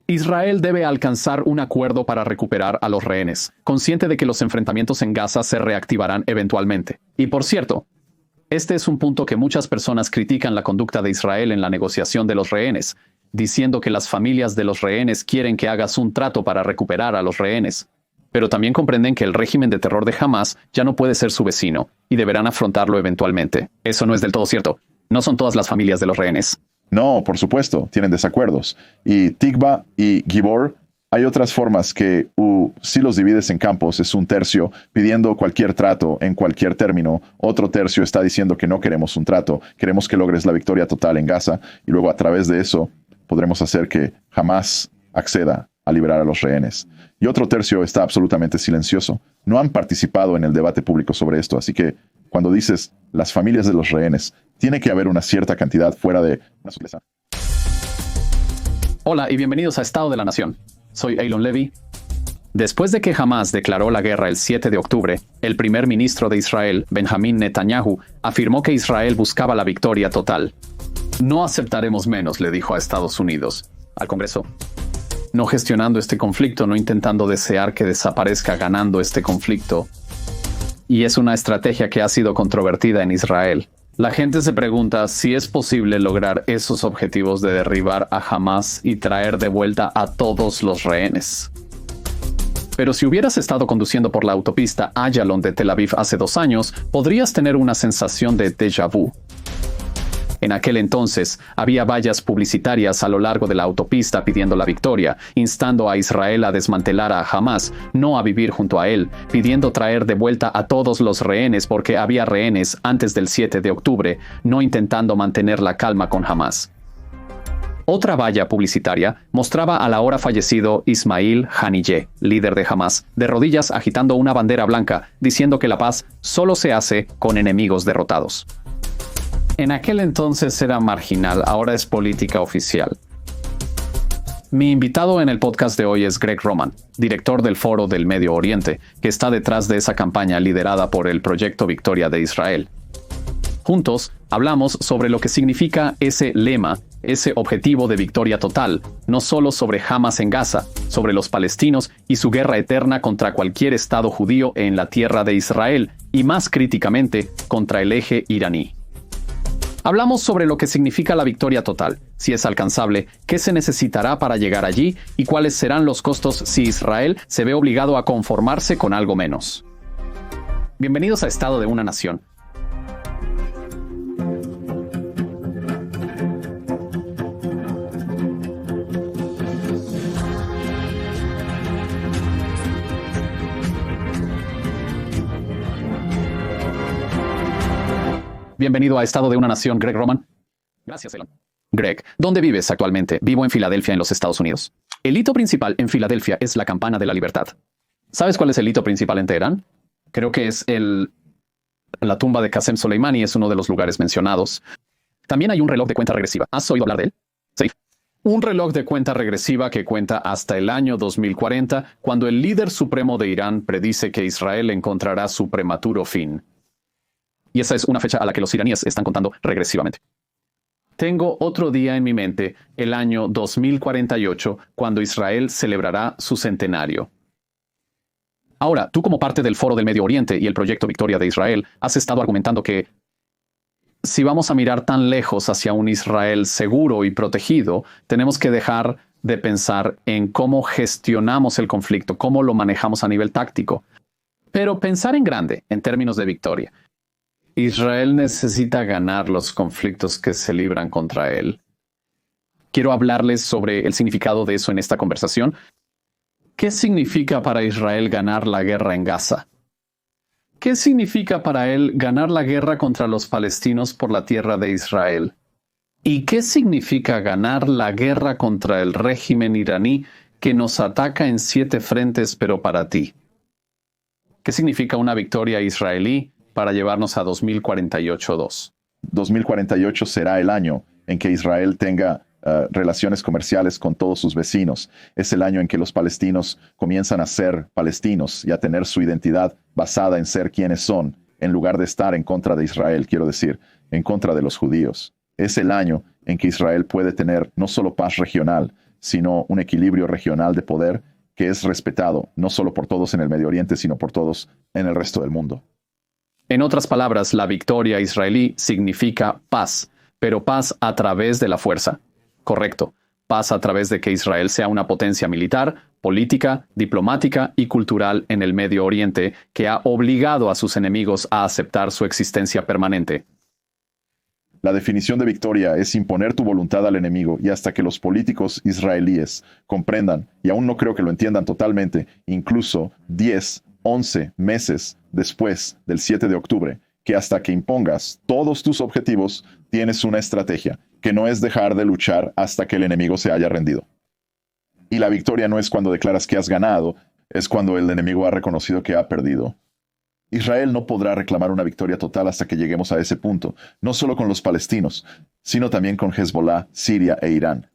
Israel debe alcanzar un acuerdo para recuperar a los rehenes, consciente de que los enfrentamientos en Gaza se reactivarán eventualmente. Y por cierto, este es un punto que muchas personas critican la conducta de Israel en la negociación de los rehenes, diciendo que las familias de los rehenes quieren que hagas un trato para recuperar a los rehenes. Pero también comprenden que el régimen de terror de Hamás ya no puede ser su vecino, y deberán afrontarlo eventualmente. Eso no es del todo cierto. No son todas las familias de los rehenes. No, por supuesto, tienen desacuerdos. Y Tikva y Gibor, hay otras formas que si los divides en campos es un tercio pidiendo cualquier trato en cualquier término, otro tercio está diciendo que no queremos un trato, queremos que logres la victoria total en Gaza y luego a través de eso podremos hacer que Hamás acceda a liberar a los rehenes. Y otro tercio está absolutamente silencioso. No han participado en el debate público sobre esto, así que cuando dices las familias de los rehenes, tiene que haber una cierta cantidad fuera de una sutileza. Hola y bienvenidos a Estado de la Nación. Soy Eilon Levy. Después de que Hamás declaró la guerra el 7 de octubre, el primer ministro de Israel, Benjamín Netanyahu, afirmó que Israel buscaba la victoria total. No aceptaremos menos, le dijo a Estados Unidos, al Congreso. No gestionando este conflicto, no intentando desear que desaparezca ganando este conflicto. Y es una estrategia que ha sido controvertida en Israel. La gente se pregunta si es posible lograr esos objetivos de derribar a Hamás y traer de vuelta a todos los rehenes. Pero si hubieras estado conduciendo por la autopista Ayalon de Tel Aviv hace 2 años, podrías tener una sensación de déjà vu. En aquel entonces, había vallas publicitarias a lo largo de la autopista pidiendo la victoria, instando a Israel a desmantelar a Hamás, no a vivir junto a él, pidiendo traer de vuelta a todos los rehenes porque había rehenes antes del 7 de octubre, no intentando mantener la calma con Hamás. Otra valla publicitaria mostraba al ahora fallecido Ismail Haniyeh, líder de Hamás, de rodillas agitando una bandera blanca, diciendo que la paz solo se hace con enemigos derrotados. En aquel entonces era marginal, ahora es política oficial. Mi invitado en el podcast de hoy es Greg Roman, director del Foro del Medio Oriente, que está detrás de esa campaña liderada por el Proyecto Victoria de Israel. Juntos, hablamos sobre lo que significa ese lema, ese objetivo de victoria total, no solo sobre Hamás en Gaza, sobre los palestinos y su guerra eterna contra cualquier Estado judío en la tierra de Israel, y más críticamente, contra el eje iraní. Hablamos sobre lo que significa la victoria total, si es alcanzable, qué se necesitará para llegar allí y cuáles serán los costos si Israel se ve obligado a conformarse con algo menos. Bienvenidos a Estado de una Nación. Bienvenido a Estado de una Nación, Greg Roman. Gracias, Elon. Greg, ¿dónde vives actualmente? Vivo en Filadelfia, en los Estados Unidos. El hito principal en Filadelfia es la Campana de la Libertad. ¿Sabes cuál es el hito principal en Teherán? Creo que es la tumba de Qasem Soleimani, es uno de los lugares mencionados. También hay un reloj de cuenta regresiva. ¿Has oído hablar de él? Sí. Un reloj de cuenta regresiva que cuenta hasta el año 2040, cuando el líder supremo de Irán predice que Israel encontrará su prematuro fin. Y esa es una fecha a la que los iraníes están contando regresivamente. Tengo otro día en mi mente, el año 2048, cuando Israel celebrará su centenario. Ahora, tú como parte del Foro del Medio Oriente y el Proyecto Victoria de Israel, has estado argumentando que si vamos a mirar tan lejos hacia un Israel seguro y protegido, tenemos que dejar de pensar en cómo gestionamos el conflicto, cómo lo manejamos a nivel táctico. Pero pensar en grande, en términos de victoria. Israel necesita ganar los conflictos que se libran contra él. Quiero hablarles sobre el significado de eso en esta conversación. ¿Qué significa para Israel ganar la guerra en Gaza? ¿Qué significa para él ganar la guerra contra los palestinos por la tierra de Israel? ¿Y qué significa ganar la guerra contra el régimen iraní que nos ataca en 7 frentes pero para ti? ¿Qué significa una victoria israelí para llevarnos a 2048-2? 2048 será el año en que Israel tenga relaciones comerciales con todos sus vecinos. Es el año en que los palestinos comienzan a ser palestinos y a tener su identidad basada en ser quienes son, en lugar de estar en contra de Israel, quiero decir, en contra de los judíos. Es el año en que Israel puede tener no solo paz regional, sino un equilibrio regional de poder que es respetado no solo por todos en el Medio Oriente, sino por todos en el resto del mundo. En otras palabras, la victoria israelí significa paz, pero paz a través de la fuerza. Correcto. Paz a través de que Israel sea una potencia militar, política, diplomática y cultural en el Medio Oriente que ha obligado a sus enemigos a aceptar su existencia permanente. La definición de victoria es imponer tu voluntad al enemigo y hasta que los políticos israelíes comprendan, y aún no creo que lo entiendan totalmente, incluso 10, 11 meses después del 7 de octubre, que hasta que impongas todos tus objetivos, tienes una estrategia, que no es dejar de luchar hasta que el enemigo se haya rendido. Y la victoria no es cuando declaras que has ganado, es cuando el enemigo ha reconocido que ha perdido. Israel no podrá reclamar una victoria total hasta que lleguemos a ese punto, no solo con los palestinos, sino también con Hezbollah, Siria e Irán.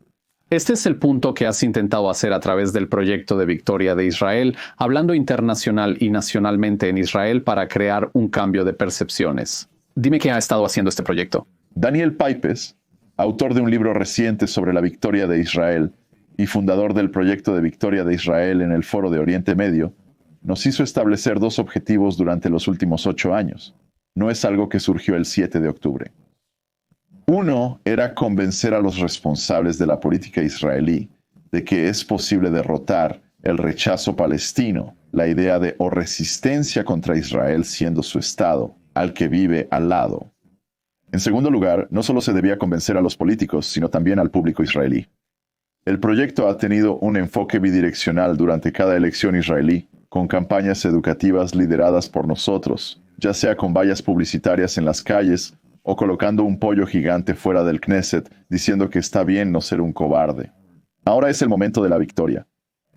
Este es el punto que has intentado hacer a través del proyecto de victoria de Israel, hablando internacional y nacionalmente en Israel para crear un cambio de percepciones. Dime qué ha estado haciendo este proyecto. Daniel Pipes, autor de un libro reciente sobre la victoria de Israel y fundador del proyecto de victoria de Israel en el Foro de Oriente Medio, nos hizo establecer 2 objetivos durante los últimos 8 años. No es algo que surgió el 7 de octubre. Uno era convencer a los responsables de la política israelí de que es posible derrotar el rechazo palestino, la idea de o resistencia contra Israel siendo su Estado, al que vive al lado. En segundo lugar, no solo se debía convencer a los políticos, sino también al público israelí. El proyecto ha tenido un enfoque bidireccional durante cada elección israelí, con campañas educativas lideradas por nosotros, ya sea con vallas publicitarias en las calles o colocando un pollo gigante fuera del Knesset diciendo que está bien no ser un cobarde. Ahora es el momento de la victoria.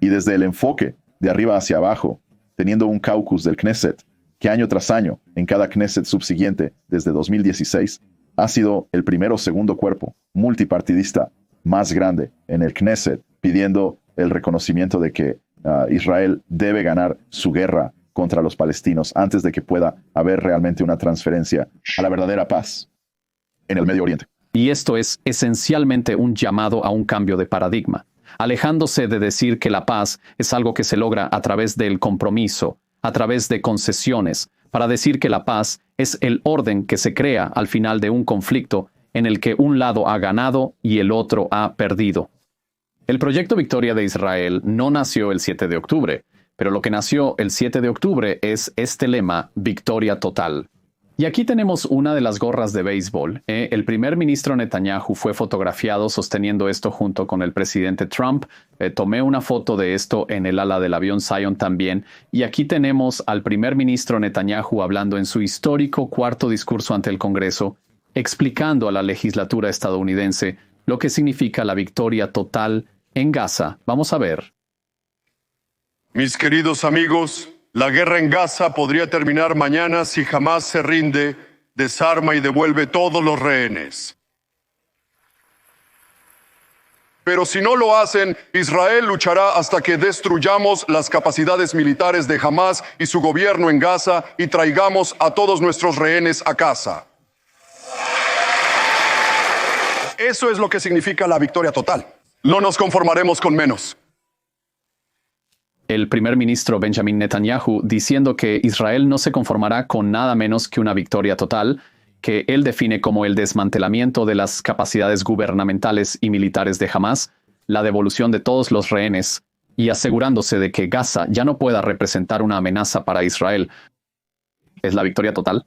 Y desde el enfoque, de arriba hacia abajo, teniendo un caucus del Knesset, que año tras año, en cada Knesset subsiguiente, desde 2016, ha sido el primero o segundo cuerpo multipartidista más grande en el Knesset, pidiendo el reconocimiento de que Israel debe ganar su guerra contra los palestinos antes de que pueda haber realmente una transferencia a la verdadera paz en el Medio Oriente. Y esto es esencialmente un llamado a un cambio de paradigma, alejándose de decir que la paz es algo que se logra a través del compromiso, a través de concesiones, para decir que la paz es el orden que se crea al final de un conflicto en el que un lado ha ganado y el otro ha perdido. El proyecto Victoria de Israel no nació el 7 de octubre, pero lo que nació el 7 de octubre es este lema, Victoria Total. Y aquí tenemos una de las gorras de béisbol. El primer ministro Netanyahu fue fotografiado sosteniendo esto junto con el presidente Trump. Tomé una foto de esto en el ala del avión Zion también. Y aquí tenemos al primer ministro Netanyahu hablando en su histórico cuarto discurso ante el Congreso, explicando a la legislatura estadounidense lo que significa la victoria total en Gaza. Vamos a ver. Mis queridos amigos, la guerra en Gaza podría terminar mañana si Hamás se rinde, desarma y devuelve todos los rehenes. Pero si no lo hacen, Israel luchará hasta que destruyamos las capacidades militares de Hamás y su gobierno en Gaza y traigamos a todos nuestros rehenes a casa. Eso es lo que significa la victoria total. No nos conformaremos con menos. El primer ministro Benjamin Netanyahu diciendo que Israel no se conformará con nada menos que una victoria total, que él define como el desmantelamiento de las capacidades gubernamentales y militares de Hamás, la devolución de todos los rehenes y asegurándose de que Gaza ya no pueda representar una amenaza para Israel. ¿Es la victoria total?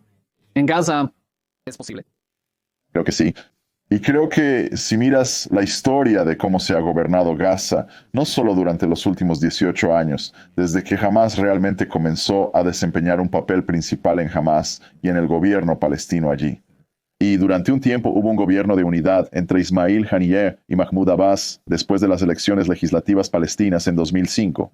En Gaza es posible. Creo que sí. Y creo que si miras la historia de cómo se ha gobernado Gaza, no solo durante los últimos 18 años, desde que Hamás realmente comenzó a desempeñar un papel principal en Hamás y en el gobierno palestino allí. Y durante un tiempo hubo un gobierno de unidad entre Ismail Haniyeh y Mahmoud Abbas después de las elecciones legislativas palestinas en 2005.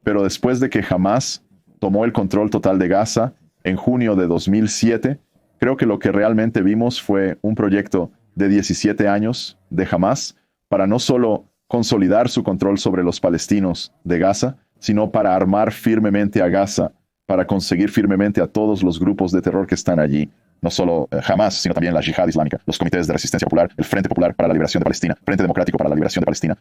Pero después de que Hamás tomó el control total de Gaza en junio de 2007, creo que lo que realmente vimos fue un proyecto de 17 años de Hamás para no solo consolidar su control sobre los palestinos de Gaza, sino para armar firmemente a Gaza, para conseguir firmemente a todos los grupos de terror que están allí, No solo Hamas, sino también la Yihad Islámica, los comités de resistencia popular, el Frente Popular para la Liberación de Palestina, Frente Democrático para la Liberación de Palestina.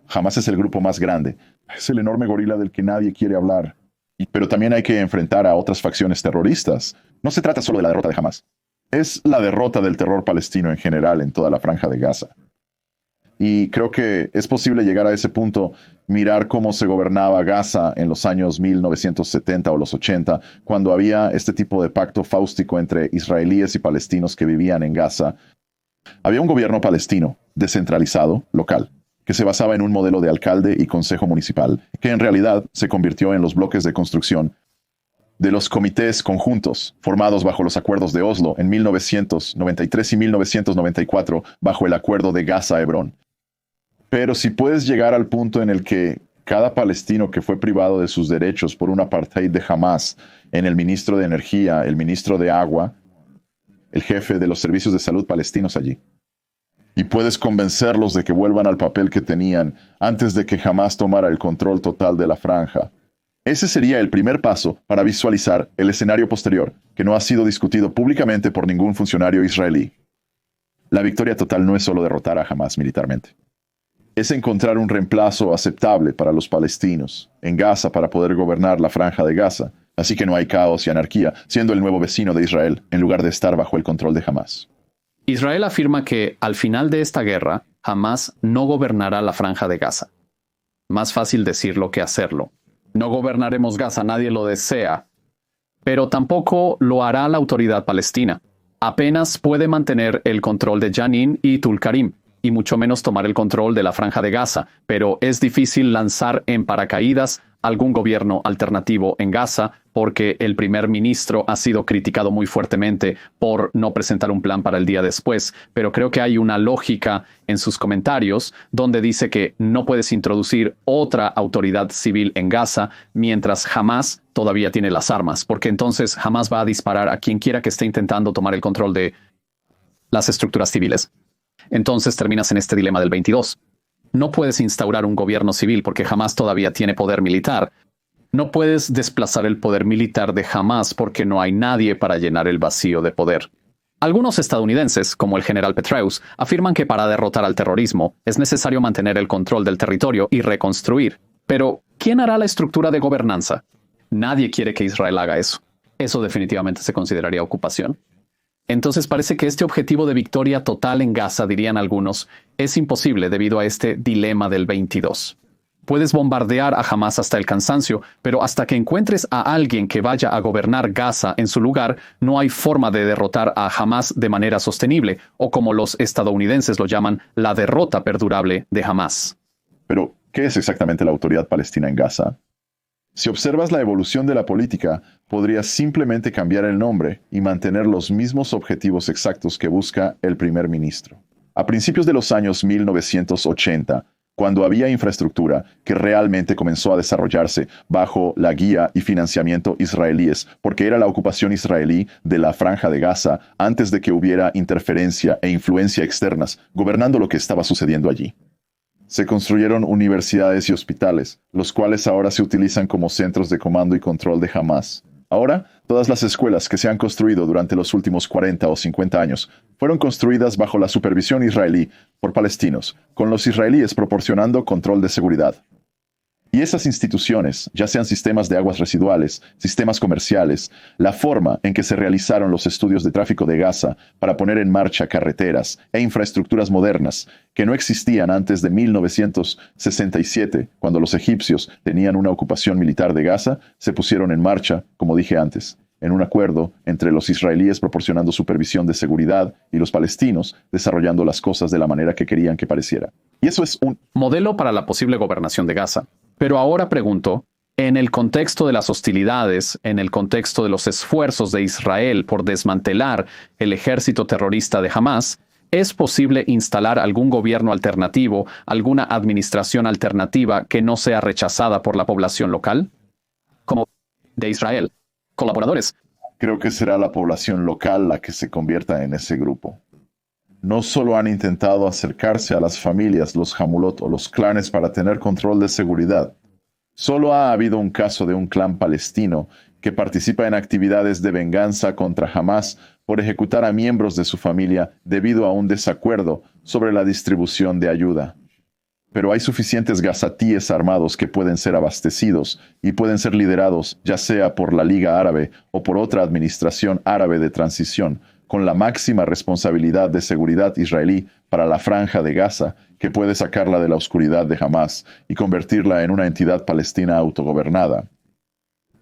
Hamas es el grupo más grande. Es el enorme gorila del que nadie quiere hablar. Pero también hay que enfrentar a otras facciones terroristas. No se trata solo de la derrota de Hamas. Es la derrota del terror palestino en general en toda la Franja de Gaza. Y creo que es posible llegar a ese punto, mirar cómo se gobernaba Gaza en los años 1970 o los 80, cuando había este tipo de pacto fáustico entre israelíes y palestinos que vivían en Gaza. Había un gobierno palestino, descentralizado, local, que se basaba en un modelo de alcalde y consejo municipal, que en realidad se convirtió en los bloques de construcción de los comités conjuntos formados bajo los acuerdos de Oslo en 1993 y 1994 bajo el acuerdo de Gaza-Hebrón. Pero si puedes llegar al punto en el que cada palestino que fue privado de sus derechos por un apartheid de Hamas, en el ministro de Energía, el ministro de Agua, el jefe de los servicios de salud palestinos allí, y puedes convencerlos de que vuelvan al papel que tenían antes de que Hamas tomara el control total de la franja. Ese sería el primer paso para visualizar el escenario posterior, que no ha sido discutido públicamente por ningún funcionario israelí. La victoria total no es solo derrotar a Hamas militarmente. Es encontrar un reemplazo aceptable para los palestinos en Gaza para poder gobernar la Franja de Gaza, así que no hay caos y anarquía, siendo el nuevo vecino de Israel, en lugar de estar bajo el control de Hamas. Israel afirma que al final de esta guerra, Hamas no gobernará la Franja de Gaza. Más fácil decirlo que hacerlo. No gobernaremos Gaza, nadie lo desea. Pero tampoco lo hará la autoridad palestina. Apenas puede mantener el control de Jenin y Tulkarim, y mucho menos tomar el control de la Franja de Gaza, pero es difícil lanzar en paracaídas algún gobierno alternativo en Gaza porque el primer ministro ha sido criticado muy fuertemente por no presentar un plan para el día después, pero creo que hay una lógica en sus comentarios donde dice que no puedes introducir otra autoridad civil en Gaza mientras Hamas todavía tiene las armas, porque entonces Hamas va a disparar a quien quiera que esté intentando tomar el control de las estructuras civiles. Entonces terminas en este dilema del 22. No puedes instaurar un gobierno civil porque Hamas todavía tiene poder militar. No puedes desplazar el poder militar de Hamas porque no hay nadie para llenar el vacío de poder. Algunos estadounidenses, como el general Petraeus, afirman que para derrotar al terrorismo es necesario mantener el control del territorio y reconstruir. Pero, ¿quién hará la estructura de gobernanza? Nadie quiere que Israel haga eso. Eso definitivamente se consideraría ocupación. Entonces parece que este objetivo de victoria total en Gaza, dirían algunos, es imposible debido a este dilema del 22. Puedes bombardear a Hamas hasta el cansancio, pero hasta que encuentres a alguien que vaya a gobernar Gaza en su lugar, no hay forma de derrotar a Hamas de manera sostenible, o como los estadounidenses lo llaman, la derrota perdurable de Hamas. Pero, ¿qué es exactamente la autoridad palestina en Gaza? Si observas la evolución de la política, podrías simplemente cambiar el nombre y mantener los mismos objetivos exactos que busca el primer ministro. A principios de los años 1980, cuando había infraestructura que realmente comenzó a desarrollarse bajo la guía y financiamiento israelíes, porque era la ocupación israelí de la Franja de Gaza antes de que hubiera interferencia e influencia externas gobernando lo que estaba sucediendo allí. Se construyeron universidades y hospitales, los cuales ahora se utilizan como centros de comando y control de Hamas. Ahora, todas las escuelas que se han construido durante los últimos 40 o 50 años fueron construidas bajo la supervisión israelí por palestinos, con los israelíes proporcionando control de seguridad. Y esas instituciones, ya sean sistemas de aguas residuales, sistemas comerciales, la forma en que se realizaron los estudios de tráfico de Gaza para poner en marcha carreteras e infraestructuras modernas que no existían antes de 1967, cuando los egipcios tenían una ocupación militar de Gaza, se pusieron en marcha, como dije antes, en un acuerdo entre los israelíes proporcionando supervisión de seguridad y los palestinos desarrollando las cosas de la manera que querían que pareciera. Y eso es un modelo para la posible gobernación de Gaza. Pero ahora pregunto, en el contexto de las hostilidades, en el contexto de los esfuerzos de Israel por desmantelar el ejército terrorista de Hamas, ¿es posible instalar algún gobierno alternativo, alguna administración alternativa que no sea rechazada por la población local? Como de Israel. Colaboradores. Creo que será la población local la que se convierta en ese grupo. No solo han intentado acercarse a las familias, los Hamulot o los clanes para tener control de seguridad. Solo ha habido un caso de un clan palestino que participa en actividades de venganza contra Hamás por ejecutar a miembros de su familia debido a un desacuerdo sobre la distribución de ayuda. Pero hay suficientes gazatíes armados que pueden ser abastecidos y pueden ser liderados ya sea por la Liga Árabe o por otra administración árabe de transición, con la máxima responsabilidad de seguridad israelí para la Franja de Gaza, que puede sacarla de la oscuridad de Hamás y convertirla en una entidad palestina autogobernada.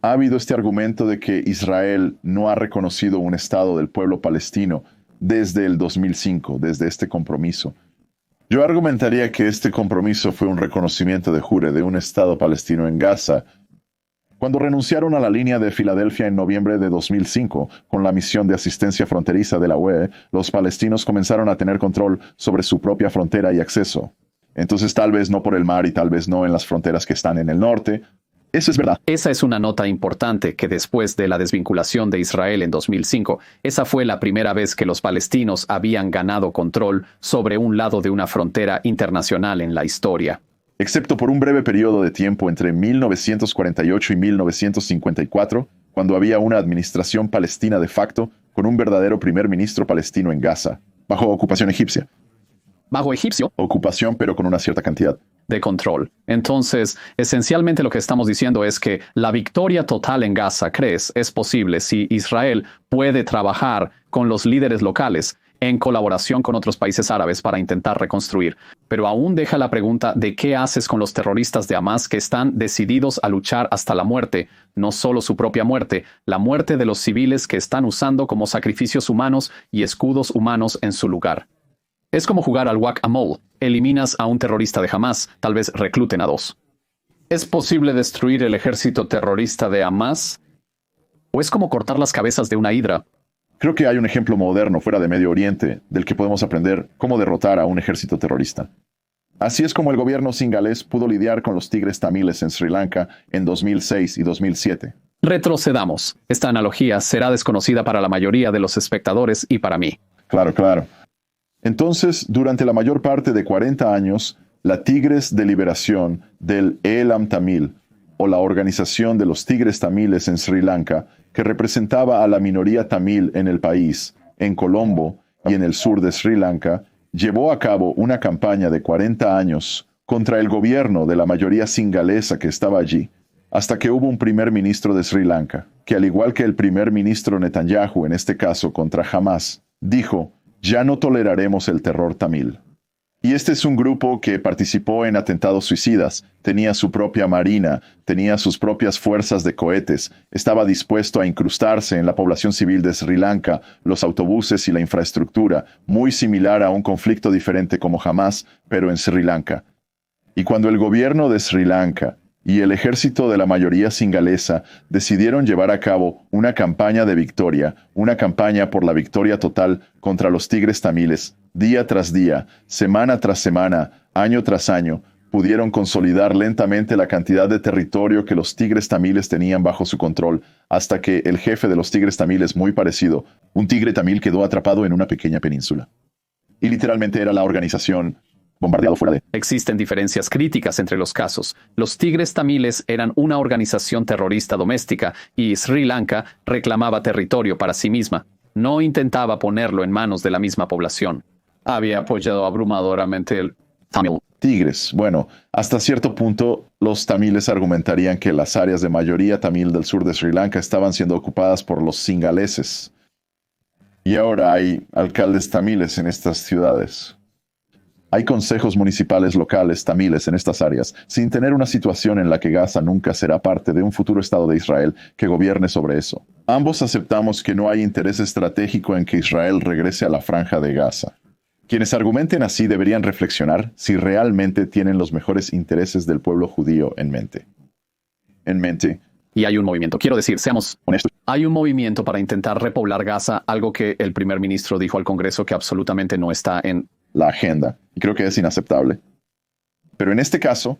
Ha habido este argumento de que Israel no ha reconocido un Estado del pueblo palestino desde el 2005, desde este compromiso. Yo argumentaría que este compromiso fue un reconocimiento de jure de un Estado palestino en Gaza. Cuando renunciaron a la línea de Filadelfia en noviembre de 2005, con la misión de asistencia fronteriza de la UE, los palestinos comenzaron a tener control sobre su propia frontera y acceso. Entonces tal vez no por el mar y tal vez no en las fronteras que están en el norte. Eso es verdad. Esa es una nota importante que después de la desvinculación de Israel en 2005, esa fue la primera vez que los palestinos habían ganado control sobre un lado de una frontera internacional en la historia. Excepto por un breve periodo de tiempo entre 1948 y 1954, cuando había una administración palestina de facto con un verdadero primer ministro palestino en Gaza, bajo ocupación egipcia. Bajo egipcio. Ocupación, pero con una cierta cantidad de control. Entonces, esencialmente lo que estamos diciendo es que la victoria total en Gaza, ¿crees?, es posible si Israel puede trabajar con los líderes locales en colaboración con otros países árabes para intentar reconstruir. Pero aún deja la pregunta de qué haces con los terroristas de Hamás que están decididos a luchar hasta la muerte, no solo su propia muerte, la muerte de los civiles que están usando como sacrificios humanos y escudos humanos en su lugar. Es como jugar al whack-a-mole. Eliminas a un terrorista de Hamás, tal vez recluten a dos. ¿Es posible destruir el ejército terrorista de Hamás? ¿O es como cortar las cabezas de una hidra? Creo que hay un ejemplo moderno fuera de Medio Oriente del que podemos aprender cómo derrotar a un ejército terrorista. Así es como el gobierno singalés pudo lidiar con los tigres tamiles en Sri Lanka en 2006 y 2007. Retrocedamos. Esta analogía será desconocida para la mayoría de los espectadores y para mí. Claro, claro. Entonces, durante la mayor parte de 40 años, la Tigres de Liberación del Elam Tamil, o la Organización de los Tigres Tamiles en Sri Lanka, que representaba a la minoría tamil en el país, en Colombo y en el sur de Sri Lanka, llevó a cabo una campaña de 40 años contra el gobierno de la mayoría singalesa que estaba allí, hasta que hubo un primer ministro de Sri Lanka, que al igual que el primer ministro Netanyahu, en este caso contra Hamás, dijo: ya no toleraremos el terror tamil. Y este es un grupo que participó en atentados suicidas, tenía su propia marina, tenía sus propias fuerzas de cohetes, estaba dispuesto a incrustarse en la población civil de Sri Lanka, los autobuses y la infraestructura, muy similar a un conflicto diferente como Hamás, pero en Sri Lanka. Y cuando el gobierno de Sri Lanka y el ejército de la mayoría singalesa decidieron llevar a cabo una campaña de victoria, una campaña por la victoria total contra los tigres tamiles, día tras día, semana tras semana, año tras año, pudieron consolidar lentamente la cantidad de territorio que los tigres tamiles tenían bajo su control, hasta que el jefe de los tigres tamiles, muy parecido, un tigre tamil, quedó atrapado en una pequeña península. Y literalmente era la organización bombardeado fuera de. Existen diferencias críticas entre los casos. Los tigres tamiles eran una organización terrorista doméstica y Sri Lanka reclamaba territorio para sí misma. No intentaba ponerlo en manos de la misma población. Había apoyado abrumadoramente el tamil. Tigres. Bueno, hasta cierto punto, los tamiles argumentarían que las áreas de mayoría tamil del sur de Sri Lanka estaban siendo ocupadas por los singaleses. Y ahora hay alcaldes tamiles en estas ciudades. Hay consejos municipales locales tamiles en estas áreas, sin tener una situación en la que Gaza nunca será parte de un futuro Estado de Israel que gobierne sobre eso. Ambos aceptamos que no hay interés estratégico en que Israel regrese a la franja de Gaza. Quienes argumenten así deberían reflexionar si realmente tienen los mejores intereses del pueblo judío en mente. Y hay un movimiento, quiero decir, seamos honestos. Hay un movimiento para intentar repoblar Gaza, algo que el primer ministro dijo al Congreso que absolutamente no está en la agenda, y creo que es inaceptable. Pero en este caso,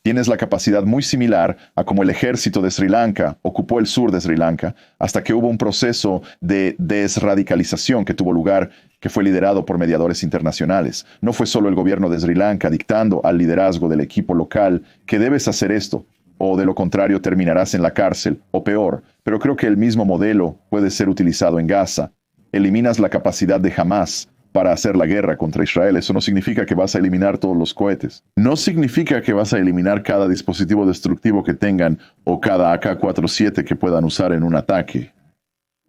tienes la capacidad muy similar a como el ejército de Sri Lanka ocupó el sur de Sri Lanka, hasta que hubo un proceso de desradicalización que tuvo lugar, que fue liderado por mediadores internacionales. No fue solo el gobierno de Sri Lanka dictando al liderazgo del equipo local que debes hacer esto, o de lo contrario terminarás en la cárcel, o peor, pero creo que el mismo modelo puede ser utilizado en Gaza. Eliminas la capacidad de Hamás para hacer la guerra contra Israel. Eso no significa que vas a eliminar todos los cohetes. No significa que vas a eliminar cada dispositivo destructivo que tengan o cada AK-47 que puedan usar en un ataque.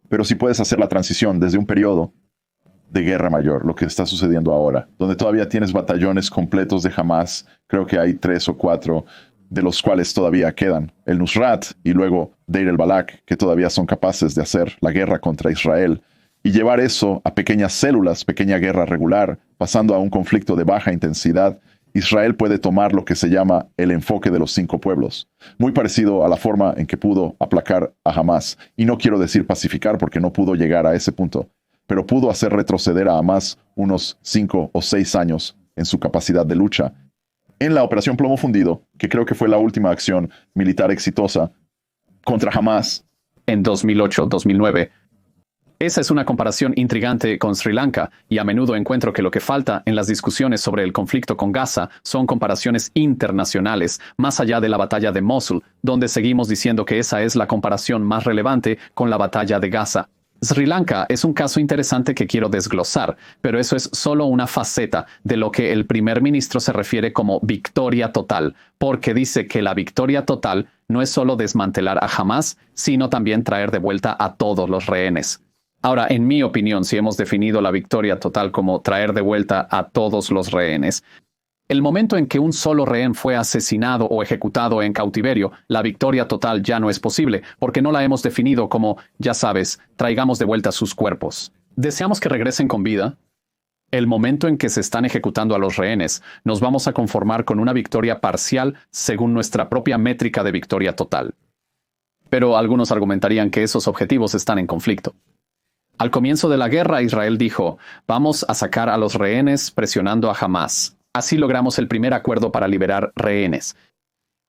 Pero sí puedes hacer la transición desde un periodo de guerra mayor, lo que está sucediendo ahora, donde todavía tienes batallones completos de Hamás. Creo que hay 3 o 4 de los cuales todavía quedan. El Nusrat y luego Deir el-Balak, que todavía son capaces de hacer la guerra contra Israel. Y llevar eso a pequeñas células, pequeña guerra regular, pasando a un conflicto de baja intensidad, Israel puede tomar lo que se llama el enfoque de los 5 pueblos, muy parecido a la forma en que pudo aplacar a Hamás. Y no quiero decir pacificar porque no pudo llegar a ese punto, pero pudo hacer retroceder a Hamás unos 5 o 6 años en su capacidad de lucha. En la Operación Plomo Fundido, que creo que fue la última acción militar exitosa contra Hamás en 2008-2009, esa es una comparación intrigante con Sri Lanka, y a menudo encuentro que lo que falta en las discusiones sobre el conflicto con Gaza son comparaciones internacionales, más allá de la batalla de Mosul, donde seguimos diciendo que esa es la comparación más relevante con la batalla de Gaza. Sri Lanka es un caso interesante que quiero desglosar, pero eso es solo una faceta de lo que el primer ministro se refiere como victoria total, porque dice que la victoria total no es solo desmantelar a Hamás, sino también traer de vuelta a todos los rehenes. Ahora, en mi opinión, si hemos definido la victoria total como traer de vuelta a todos los rehenes, el momento en que un solo rehén fue asesinado o ejecutado en cautiverio, la victoria total ya no es posible, porque no la hemos definido como, ya sabes, traigamos de vuelta sus cuerpos. ¿Deseamos que regresen con vida? El momento en que se están ejecutando a los rehenes, nos vamos a conformar con una victoria parcial según nuestra propia métrica de victoria total. Pero algunos argumentarían que esos objetivos están en conflicto. Al comienzo de la guerra, Israel dijo, vamos a sacar a los rehenes presionando a Hamás. Así logramos el primer acuerdo para liberar rehenes.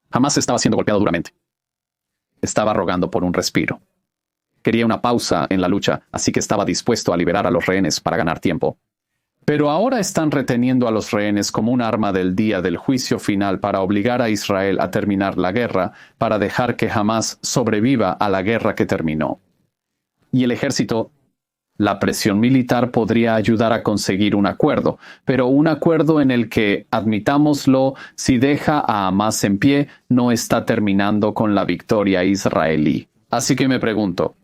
Hamás estaba siendo golpeado duramente. Estaba rogando por un respiro. Quería una pausa en la lucha, así que estaba dispuesto a liberar a los rehenes para ganar tiempo. Pero ahora están reteniendo a los rehenes como un arma del día del juicio final para obligar a Israel a terminar la guerra, para dejar que Hamás sobreviva a la guerra que terminó. Y el ejército... La presión militar podría ayudar a conseguir un acuerdo, pero un acuerdo en el que, admitámoslo, si deja a Hamás en pie, no está terminando con la victoria israelí. Así que me pregunto,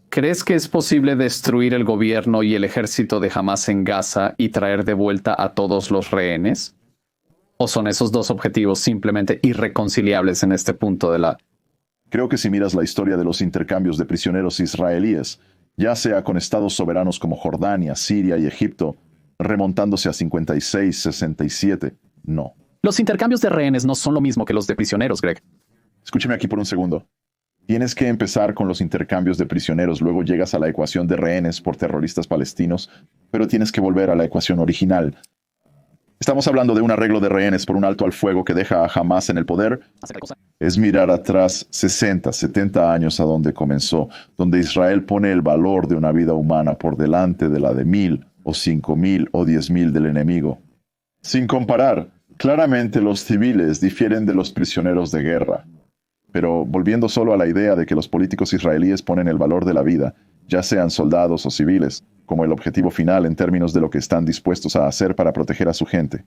¿crees que es posible destruir el gobierno y el ejército de Hamás en Gaza y traer de vuelta a todos los rehenes? ¿O son esos dos objetivos simplemente irreconciliables en este punto de la... Creo que si miras la historia de los intercambios de prisioneros israelíes, ya sea con estados soberanos como Jordania, Siria y Egipto, remontándose a 56-67, no. Los intercambios de rehenes no son lo mismo que los de prisioneros, Greg. Escúcheme aquí por un segundo. Tienes que empezar con los intercambios de prisioneros, luego llegas a la ecuación de rehenes por terroristas palestinos, pero tienes que volver a la ecuación original. Estamos hablando de un arreglo de rehenes por un alto al fuego que deja a Hamás en el poder. Es mirar atrás 60, 70 años a donde comenzó, donde Israel pone el valor de una vida humana por delante de la de 1,000 o 5,000 o 10,000 del enemigo. Sin comparar, claramente los civiles difieren de los prisioneros de guerra. Pero volviendo solo a la idea de que los políticos israelíes ponen el valor de la vida, ya sean soldados o civiles, como el objetivo final en términos de lo que están dispuestos a hacer para proteger a su gente.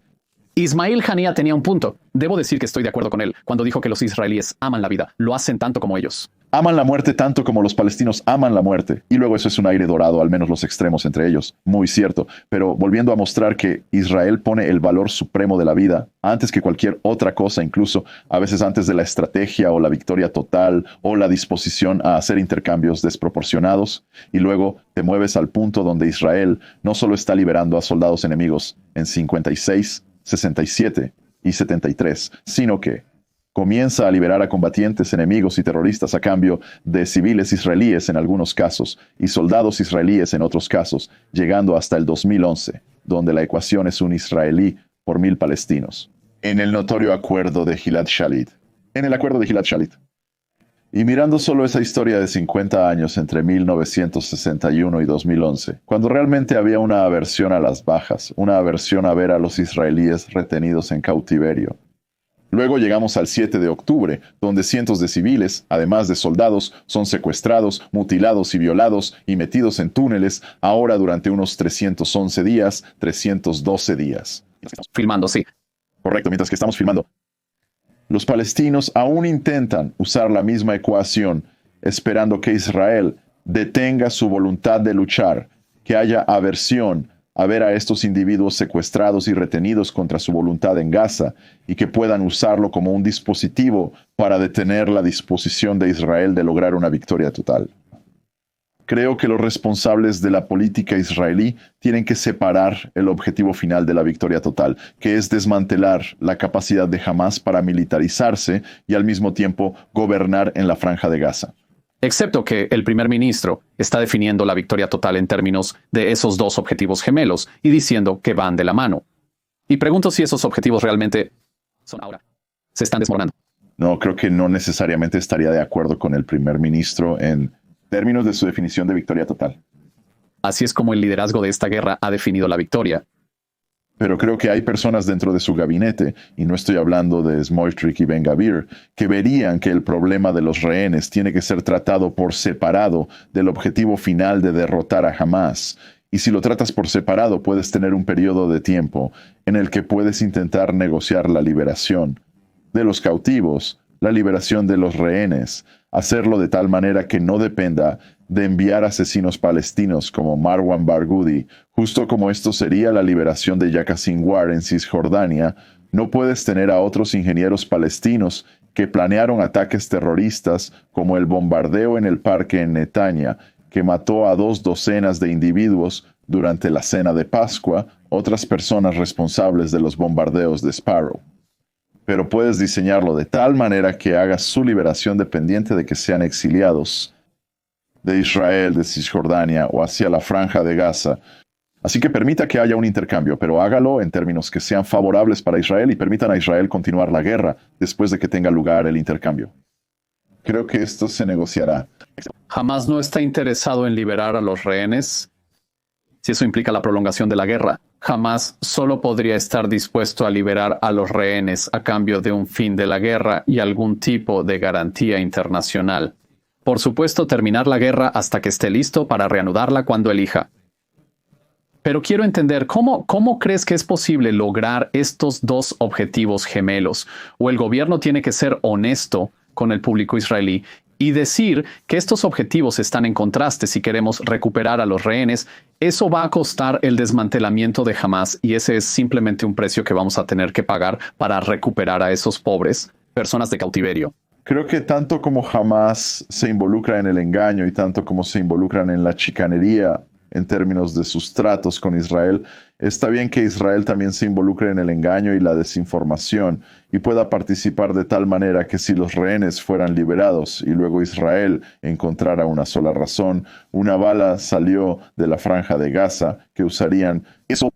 Ismail Haniyeh tenía un punto. Debo decir que estoy de acuerdo con él cuando dijo que los israelíes aman la vida, lo hacen tanto como ellos. Aman la muerte tanto como los palestinos aman la muerte. Y luego eso es un aire dorado, al menos los extremos entre ellos. Muy cierto. Pero volviendo a mostrar que Israel pone el valor supremo de la vida antes que cualquier otra cosa, incluso a veces antes de la estrategia o la victoria total o la disposición a hacer intercambios desproporcionados. Y luego te mueves al punto donde Israel no solo está liberando a soldados enemigos en 56, 67 y 73, sino que comienza a liberar a combatientes enemigos y terroristas a cambio de civiles israelíes en algunos casos y soldados israelíes en otros casos, llegando hasta el 2011, donde la ecuación es un israelí por 1,000 palestinos. En el notorio acuerdo de Gilad Shalit. Y mirando solo esa historia de 50 años entre 1961 y 2011, cuando realmente había una aversión a las bajas, una aversión a ver a los israelíes retenidos en cautiverio. Luego llegamos al 7 de octubre, donde cientos de civiles, además de soldados, son secuestrados, mutilados y violados y metidos en túneles, ahora durante unos 311 días, 312 días. Filmando, sí. Correcto, mientras que estamos filmando. Los palestinos aún intentan usar la misma ecuación, esperando que Israel detenga su voluntad de luchar, que haya aversión a ver a estos individuos secuestrados y retenidos contra su voluntad en Gaza y que puedan usarlo como un dispositivo para detener la disposición de Israel de lograr una victoria total. Creo que los responsables de la política israelí tienen que separar el objetivo final de la victoria total, que es desmantelar la capacidad de Hamás para militarizarse y al mismo tiempo gobernar en la Franja de Gaza. Excepto que el primer ministro está definiendo la victoria total en términos de esos dos objetivos gemelos y diciendo que van de la mano. Y pregunto si esos objetivos realmente son ahora. Se están desmoronando. No, creo que no necesariamente estaría de acuerdo con el primer ministro en términos de su definición de victoria total. Así es como el liderazgo de esta guerra ha definido la victoria. Pero creo que hay personas dentro de su gabinete, y no estoy hablando de Smotrich y Ben-Gvir, que verían que el problema de los rehenes tiene que ser tratado por separado del objetivo final de derrotar a Hamás. Y si lo tratas por separado, puedes tener un periodo de tiempo en el que puedes intentar negociar la liberación de los cautivos, la liberación de los rehenes, hacerlo de tal manera que no dependa de enviar asesinos palestinos como Marwan Barghouti, justo como esto sería la liberación de Yahya Sinwar en Cisjordania. No puedes tener a otros ingenieros palestinos que planearon ataques terroristas como el bombardeo en el parque en Netanya, que mató a 2 docenas de individuos durante la cena de Pascua, otras personas responsables de los bombardeos de Sparrow. Pero puedes diseñarlo de tal manera que haga su liberación dependiente de que sean exiliados de Israel, de Cisjordania o hacia la Franja de Gaza. Así que permita que haya un intercambio, pero hágalo en términos que sean favorables para Israel y permitan a Israel continuar la guerra después de que tenga lugar el intercambio. Creo que esto se negociará. Hamás no está interesado en liberar a los rehenes. Si eso implica la prolongación de la guerra, Hamás solo podría estar dispuesto a liberar a los rehenes a cambio de un fin de la guerra y algún tipo de garantía internacional. Por supuesto, terminar la guerra hasta que esté listo para reanudarla cuando elija. Pero quiero entender, ¿cómo crees que es posible lograr estos dos objetivos gemelos? ¿O el gobierno tiene que ser honesto con el público israelí y decir que estos objetivos están en contraste si queremos recuperar a los rehenes? Eso va a costar el desmantelamiento de Hamás y ese es simplemente un precio que vamos a tener que pagar para recuperar a esos pobres personas de cautiverio. Creo que tanto como Hamás se involucra en el engaño y tanto como se involucran en la chicanería en términos de sus tratos con Israel, está bien que Israel también se involucre en el engaño y la desinformación y pueda participar de tal manera que si los rehenes fueran liberados y luego Israel encontrara una sola razón, una bala salió de la Franja de Gaza, que usarían eso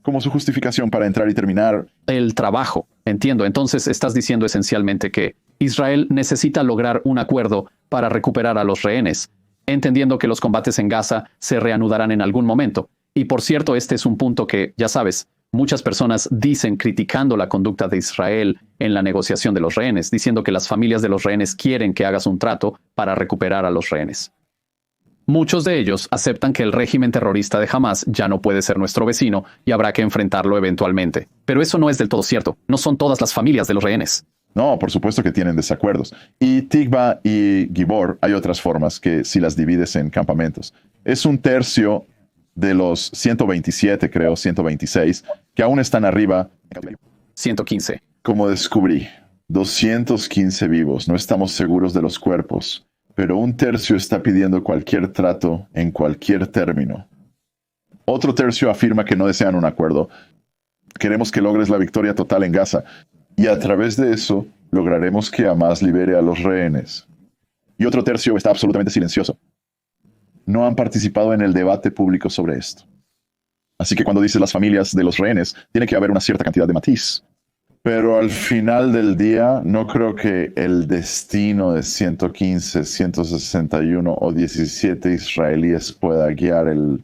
como su justificación para entrar y terminar el trabajo. Entiendo. Entonces estás diciendo esencialmente que Israel necesita lograr un acuerdo para recuperar a los rehenes, entendiendo que los combates en Gaza se reanudarán en algún momento. Y por cierto, este es un punto que, ya sabes, muchas personas dicen criticando la conducta de Israel en la negociación de los rehenes, diciendo que las familias de los rehenes quieren que hagas un trato para recuperar a los rehenes. Muchos de ellos aceptan que el régimen terrorista de Hamás ya no puede ser nuestro vecino y habrá que enfrentarlo eventualmente. Pero eso no es del todo cierto. No son todas las familias de los rehenes. No, por supuesto que tienen desacuerdos. Y Tikva y Gibor hay otras formas que si las divides en campamentos. Es un tercio de los 127, creo, 126, que aún están arriba. 115. Como descubrí, 215 vivos. No estamos seguros de los cuerpos, pero un tercio está pidiendo cualquier trato en cualquier término. Otro tercio afirma que no desean un acuerdo. Queremos que logres la victoria total en Gaza. Y a través de eso, lograremos que Hamás libere a los rehenes. Y otro tercio está absolutamente silencioso. No han participado en el debate público sobre esto. Así que cuando dices las familias de los rehenes, tiene que haber una cierta cantidad de matiz. Pero al final del día, no creo que el destino de 115, 161 o 17 israelíes pueda guiar el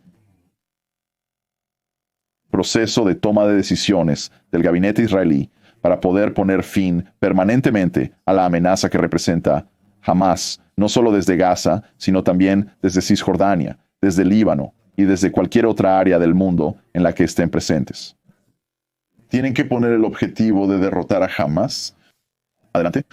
proceso de toma de decisiones del gabinete israelí para poder poner fin permanentemente a la amenaza que representa Hamás, no solo desde Gaza, sino también desde Cisjordania, desde Líbano y desde cualquier otra área del mundo en la que estén presentes. ¿Tienen que poner el objetivo de derrotar a Hamás? Adelante.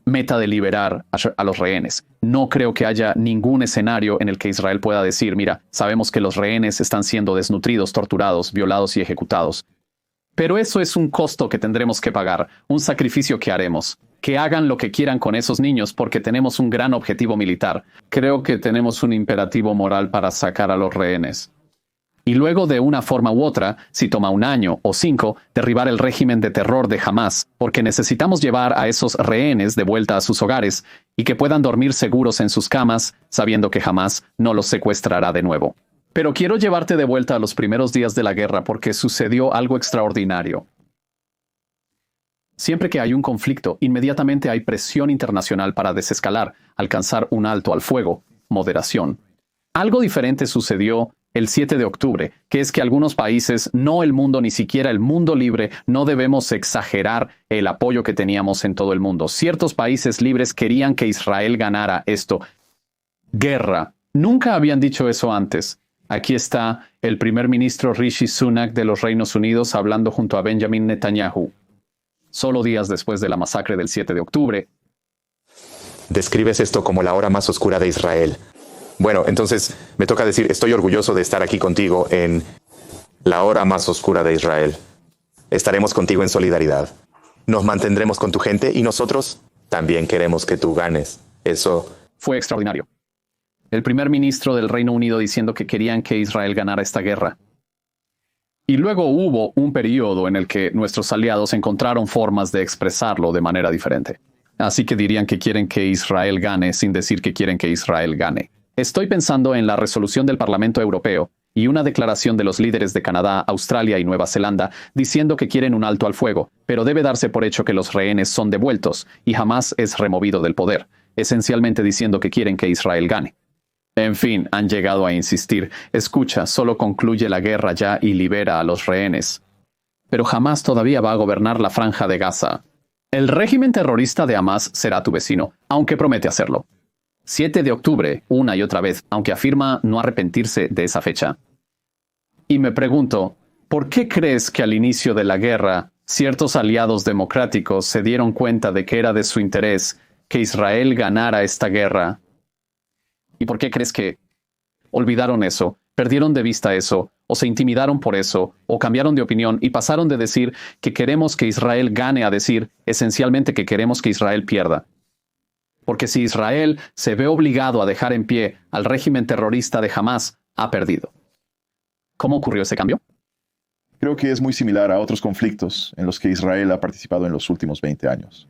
Meta de liberar a los rehenes. No creo que haya ningún escenario en el que Israel pueda decir, mira, sabemos que los rehenes están siendo desnutridos, torturados, violados y ejecutados. Pero eso es un costo que tendremos que pagar, un sacrificio que haremos. Que hagan lo que quieran con esos niños porque tenemos un gran objetivo militar. Creo que tenemos un imperativo moral para sacar a los rehenes. Y luego, de una forma u otra, si toma 1 año o 5, derribar el régimen de terror de Hamás, porque necesitamos llevar a esos rehenes de vuelta a sus hogares y que puedan dormir seguros en sus camas, sabiendo que Hamás no los secuestrará de nuevo. Pero quiero llevarte de vuelta a los primeros días de la guerra porque sucedió algo extraordinario. Siempre que hay un conflicto, inmediatamente hay presión internacional para desescalar, alcanzar un alto al fuego, moderación. Algo diferente sucedió el 7 de octubre, que es que algunos países, no el mundo, ni siquiera el mundo libre, no debemos exagerar el apoyo que teníamos en todo el mundo. Ciertos países libres querían que Israel ganara esto. Guerra. Nunca habían dicho eso antes. Aquí está el primer ministro Rishi Sunak de los Reinos Unidos hablando junto a Benjamin Netanyahu. Solo días después de la masacre del 7 de octubre. Describes esto como la hora más oscura de Israel. Bueno, entonces me toca decir, estoy orgulloso de estar aquí contigo en la hora más oscura de Israel. Estaremos contigo en solidaridad. Nos mantendremos con tu gente y nosotros también queremos que tú ganes. Eso fue extraordinario. El primer ministro del Reino Unido diciendo que querían que Israel ganara esta guerra. Y luego hubo un periodo en el que nuestros aliados encontraron formas de expresarlo de manera diferente. Así que dirían que quieren que Israel gane sin decir que quieren que Israel gane. Estoy pensando en la resolución del Parlamento Europeo y una declaración de los líderes de Canadá, Australia y Nueva Zelanda diciendo que quieren un alto al fuego, pero debe darse por hecho que los rehenes son devueltos y jamás es removido del poder, esencialmente diciendo que quieren que Israel gane. En fin, han llegado a insistir, escucha, solo concluye la guerra ya y libera a los rehenes. Pero Hamás todavía va a gobernar la franja de Gaza. El régimen terrorista de Hamás será tu vecino, aunque promete hacerlo. 7 de octubre, una y otra vez, aunque afirma no arrepentirse de esa fecha. Y me pregunto, ¿por qué crees que al inicio de la guerra ciertos aliados democráticos se dieron cuenta de que era de su interés que Israel ganara esta guerra? ¿Y por qué crees que olvidaron eso, perdieron de vista eso, o se intimidaron por eso, o cambiaron de opinión y pasaron de decir que queremos que Israel gane a decir esencialmente que queremos que Israel pierda? Porque si Israel se ve obligado a dejar en pie al régimen terrorista de Hamás, ha perdido. ¿Cómo ocurrió ese cambio? Creo que es muy similar a otros conflictos en los que Israel ha participado en los últimos 20 años.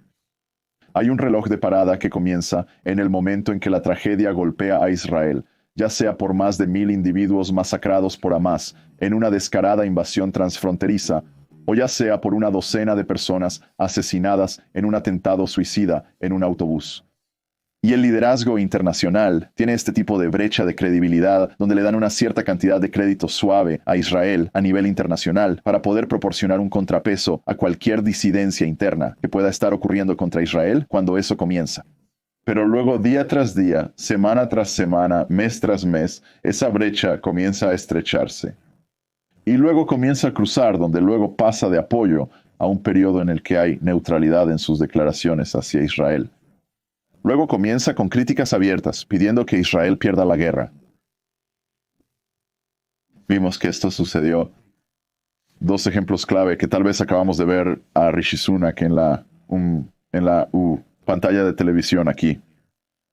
Hay un reloj de parada que comienza en el momento en que la tragedia golpea a Israel, ya sea por más de 1,000 individuos masacrados por Hamás en una descarada invasión transfronteriza, o ya sea por una docena de personas asesinadas en un atentado suicida en un autobús. Y el liderazgo internacional tiene este tipo de brecha de credibilidad donde le dan una cierta cantidad de crédito suave a Israel a nivel internacional para poder proporcionar un contrapeso a cualquier disidencia interna que pueda estar ocurriendo contra Israel cuando eso comienza. Pero luego, día tras día, semana tras semana, mes tras mes, esa brecha comienza a estrecharse. Y luego comienza a cruzar, donde luego pasa de apoyo a un periodo en el que hay neutralidad en sus declaraciones hacia Israel. Luego comienza con críticas abiertas, pidiendo que Israel pierda la guerra. Vimos que esto sucedió. 2 ejemplos clave que tal vez acabamos de ver a Rishi Sunak en la pantalla de televisión aquí.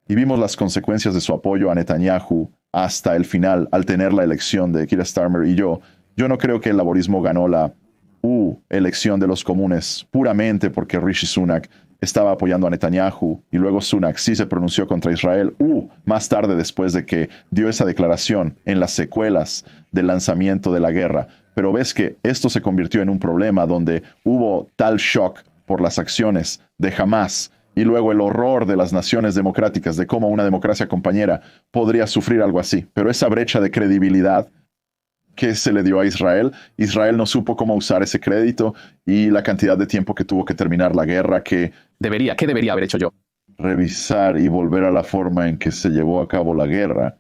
Y vimos las consecuencias de su apoyo a Netanyahu hasta el final, al tener la elección de Keir Starmer y yo. Yo no creo que el laborismo ganó la elección de los comunes puramente porque Rishi Sunak estaba apoyando a Netanyahu y luego Sunak sí se pronunció contra Israel más tarde después de que dio esa declaración en las secuelas del lanzamiento de la guerra. Pero ves que esto se convirtió en un problema donde hubo tal shock por las acciones de Hamás y luego el horror de las naciones democráticas de cómo una democracia compañera podría sufrir algo así. Pero esa brecha de credibilidad que se le dio a Israel. Israel no supo cómo usar ese crédito y la cantidad de tiempo que tuvo que terminar la guerra, ¿qué debería haber hecho yo? Revisar y volver a la forma en que se llevó a cabo la guerra.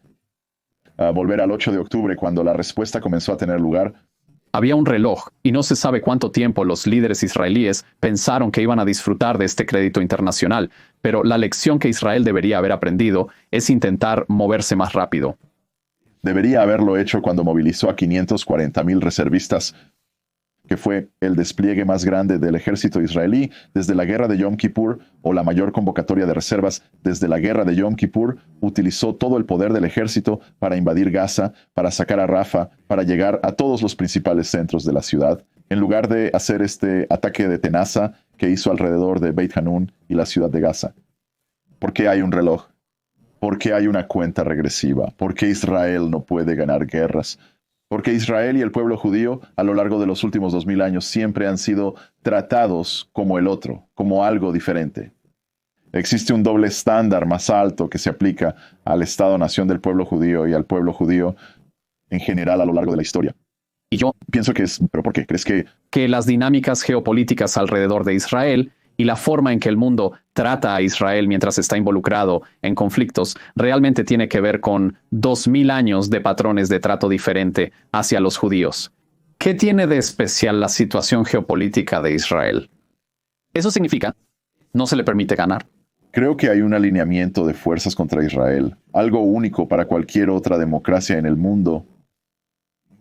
Volver al 8 de octubre, cuando la respuesta comenzó a tener lugar. Había un reloj, y no se sabe cuánto tiempo los líderes israelíes pensaron que iban a disfrutar de este crédito internacional, pero la lección que Israel debería haber aprendido es intentar moverse más rápido. Debería haberlo hecho cuando movilizó a 540,000 reservistas, que fue el despliegue más grande del ejército israelí desde la guerra de Yom Kippur, o la mayor convocatoria de reservas desde la guerra de Yom Kippur. Utilizó todo el poder del ejército para invadir Gaza, para sacar a Rafa, para llegar a todos los principales centros de la ciudad, en lugar de hacer este ataque de tenaza que hizo alrededor de Beit Hanun y la ciudad de Gaza. ¿Por qué hay un reloj? ¿Por qué hay una cuenta regresiva? ¿Por qué Israel no puede ganar guerras? Porque Israel y el pueblo judío a lo largo de los últimos 2000 años siempre han sido tratados como el otro, como algo diferente. Existe un doble estándar más alto que se aplica al Estado-nación del pueblo judío y al pueblo judío en general a lo largo de la historia. Y yo Pienso que es... ¿Pero por qué? ¿Crees que las dinámicas geopolíticas alrededor de Israel y la forma en que el mundo trata a Israel mientras está involucrado en conflictos realmente tiene que ver con 2000 años de patrones de trato diferente hacia los judíos? ¿Qué tiene de especial la situación geopolítica de Israel? Eso significa, no se le permite ganar. Creo que hay un alineamiento de fuerzas contra Israel, algo único para cualquier otra democracia en el mundo.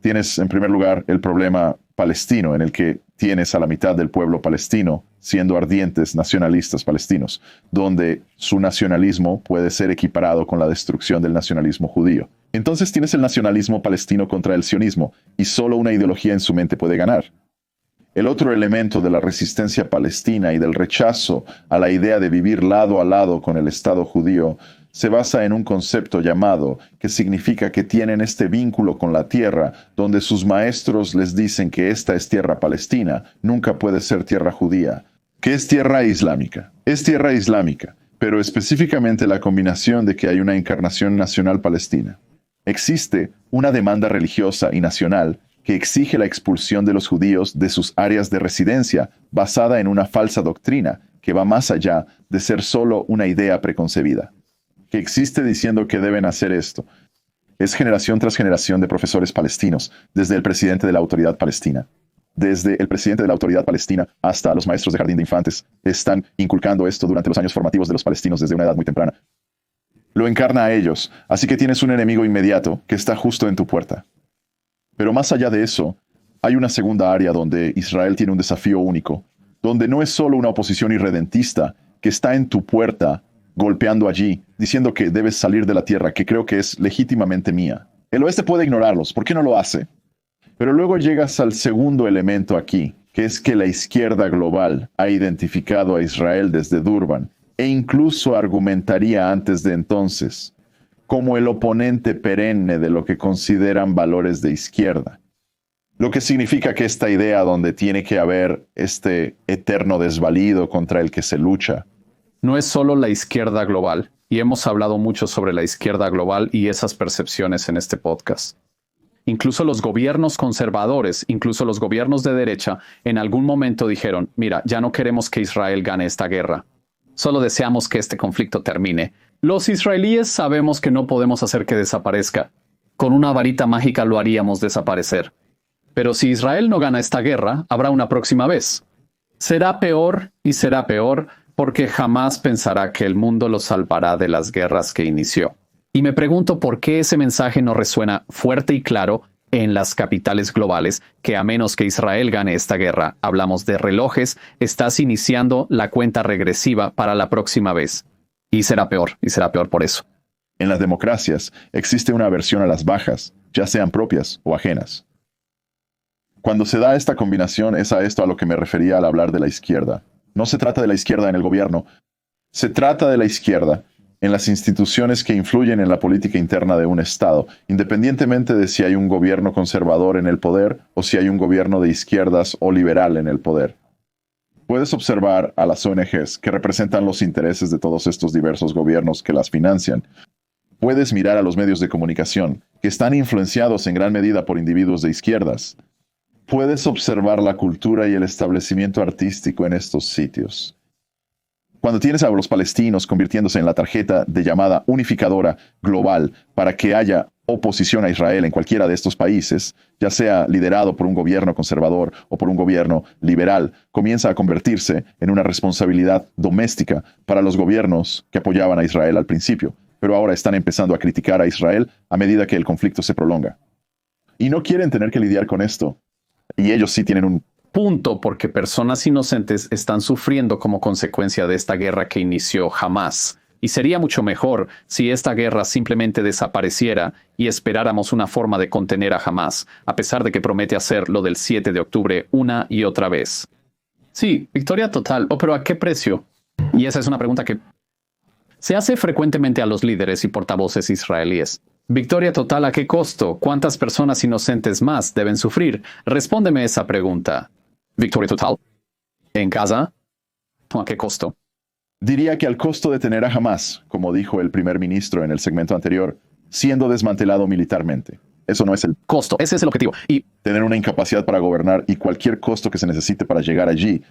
Tienes, en primer lugar, el problema palestino, en el que tienes a la mitad del pueblo palestino siendo ardientes nacionalistas palestinos, donde su nacionalismo puede ser equiparado con la destrucción del nacionalismo judío. Entonces tienes el nacionalismo palestino contra el sionismo, y solo una ideología en su mente puede ganar. El otro elemento de la resistencia palestina y del rechazo a la idea de vivir lado a lado con el Estado judío se basa en un concepto llamado, que significa que tienen este vínculo con la tierra, donde sus maestros les dicen que esta es tierra palestina, nunca puede ser tierra judía, que es tierra islámica. Es tierra islámica, pero específicamente la combinación de que hay una encarnación nacional palestina. Existe una demanda religiosa y nacional que exige la expulsión de los judíos de sus áreas de residencia, basada en una falsa doctrina que va más allá de ser solo una idea preconcebida, que existe diciendo que deben hacer esto. Es generación tras generación de profesores palestinos, desde el presidente de la autoridad palestina. Desde el presidente de la autoridad palestina hasta los maestros de jardín de infantes, están inculcando esto durante los años formativos de los palestinos desde una edad muy temprana. Lo encarna a ellos, así que tienes un enemigo inmediato que está justo en tu puerta. Pero más allá de eso, hay una segunda área donde Israel tiene un desafío único, donde no es solo una oposición irredentista que está en tu puerta, golpeando allí, diciendo que debes salir de la tierra que creo que es legítimamente mía. El oeste puede ignorarlos, ¿por qué no lo hace? Pero luego llegas al segundo elemento aquí, que es que la izquierda global ha identificado a Israel desde Durban, e incluso argumentaría antes de entonces, como el oponente perenne de lo que consideran valores de izquierda. Lo que significa que esta idea donde tiene que haber este eterno desvalido contra el que se lucha, no es solo la izquierda global, y hemos hablado mucho sobre la izquierda global y esas percepciones en este podcast. Incluso los gobiernos conservadores, incluso los gobiernos de derecha, en algún momento dijeron, mira, ya no queremos que Israel gane esta guerra. Solo deseamos que este conflicto termine. Los israelíes sabemos que no podemos hacer que desaparezca. Con una varita mágica lo haríamos desaparecer. Pero si Israel no gana esta guerra, habrá una próxima vez. Será peor y será peor, porque jamás pensará que el mundo lo salvará de las guerras que inició. Y me pregunto por qué ese mensaje no resuena fuerte y claro en las capitales globales, que a menos que Israel gane esta guerra, hablamos de relojes, estás iniciando la cuenta regresiva para la próxima vez. Y será peor por eso. En las democracias existe una aversión a las bajas, ya sean propias o ajenas. Cuando se da esta combinación es a esto a lo que me refería al hablar de la izquierda. No se trata de la izquierda en el gobierno, se trata de la izquierda en las instituciones que influyen en la política interna de un Estado, independientemente de si hay un gobierno conservador en el poder o si hay un gobierno de izquierdas o liberal en el poder. Puedes observar a las ONGs que representan los intereses de todos estos diversos gobiernos que las financian, Puedes mirar a los medios de comunicación, que están influenciados en gran medida por individuos de izquierdas. Puedes observar la cultura y el establecimiento artístico en estos sitios. Cuando tienes a los palestinos convirtiéndose en la tarjeta de llamada unificadora global para que haya oposición a Israel en cualquiera de estos países, ya sea liderado por un gobierno conservador o por un gobierno liberal, comienza a convertirse en una responsabilidad doméstica para los gobiernos que apoyaban a Israel al principio, pero ahora están empezando a criticar a Israel a medida que el conflicto se prolonga. Y no quieren tener que lidiar con esto. Y ellos sí tienen un punto, porque personas inocentes están sufriendo como consecuencia de esta guerra que inició Hamás. Y sería mucho mejor si esta guerra simplemente desapareciera y esperáramos una forma de contener a Hamás, a pesar de que promete hacer lo del 7 de octubre una y otra vez. Sí, victoria total. Oh, pero ¿a qué precio? Y esa es una pregunta que se hace frecuentemente a los líderes y portavoces israelíes. ¿Victoria total a qué costo? ¿Cuántas personas inocentes más deben sufrir? Respóndeme esa pregunta. ¿Victoria total? ¿En Gaza? ¿A qué costo? Diría que al costo de tener a Hamás, como dijo el primer ministro en el segmento anterior, siendo desmantelado militarmente. Eso no es el costo, ese es el objetivo. Y tener una incapacidad para gobernar y cualquier costo que se necesite para llegar allí.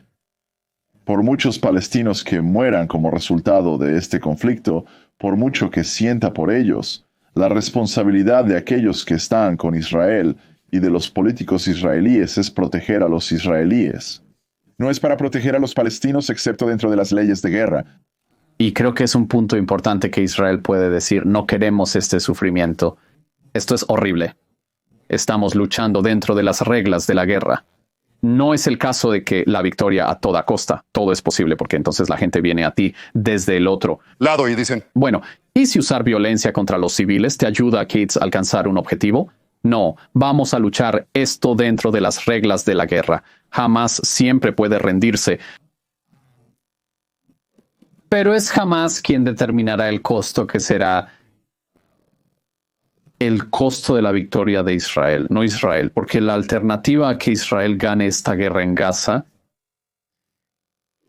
Por muchos palestinos que mueran como resultado de este conflicto, por mucho que sienta por ellos, la responsabilidad de aquellos que están con Israel y de los políticos israelíes es proteger a los israelíes. No es para proteger a los palestinos excepto dentro de las leyes de guerra. Y creo que es un punto importante que Israel puede decir: no queremos este sufrimiento. Esto es horrible. Estamos luchando dentro de las reglas de la guerra. No es el caso de que la victoria a toda costa. Todo es posible porque entonces la gente viene a ti desde el otro lado y dicen, bueno, ¿y si usar violencia contra los civiles te ayuda a Kids a alcanzar un objetivo? No, vamos a luchar esto dentro de las reglas de la guerra. Jamás siempre puede rendirse. Pero es Hamás quien determinará el costo, que será el costo de la victoria de Israel, no Israel, porque la alternativa a que Israel gane esta guerra en Gaza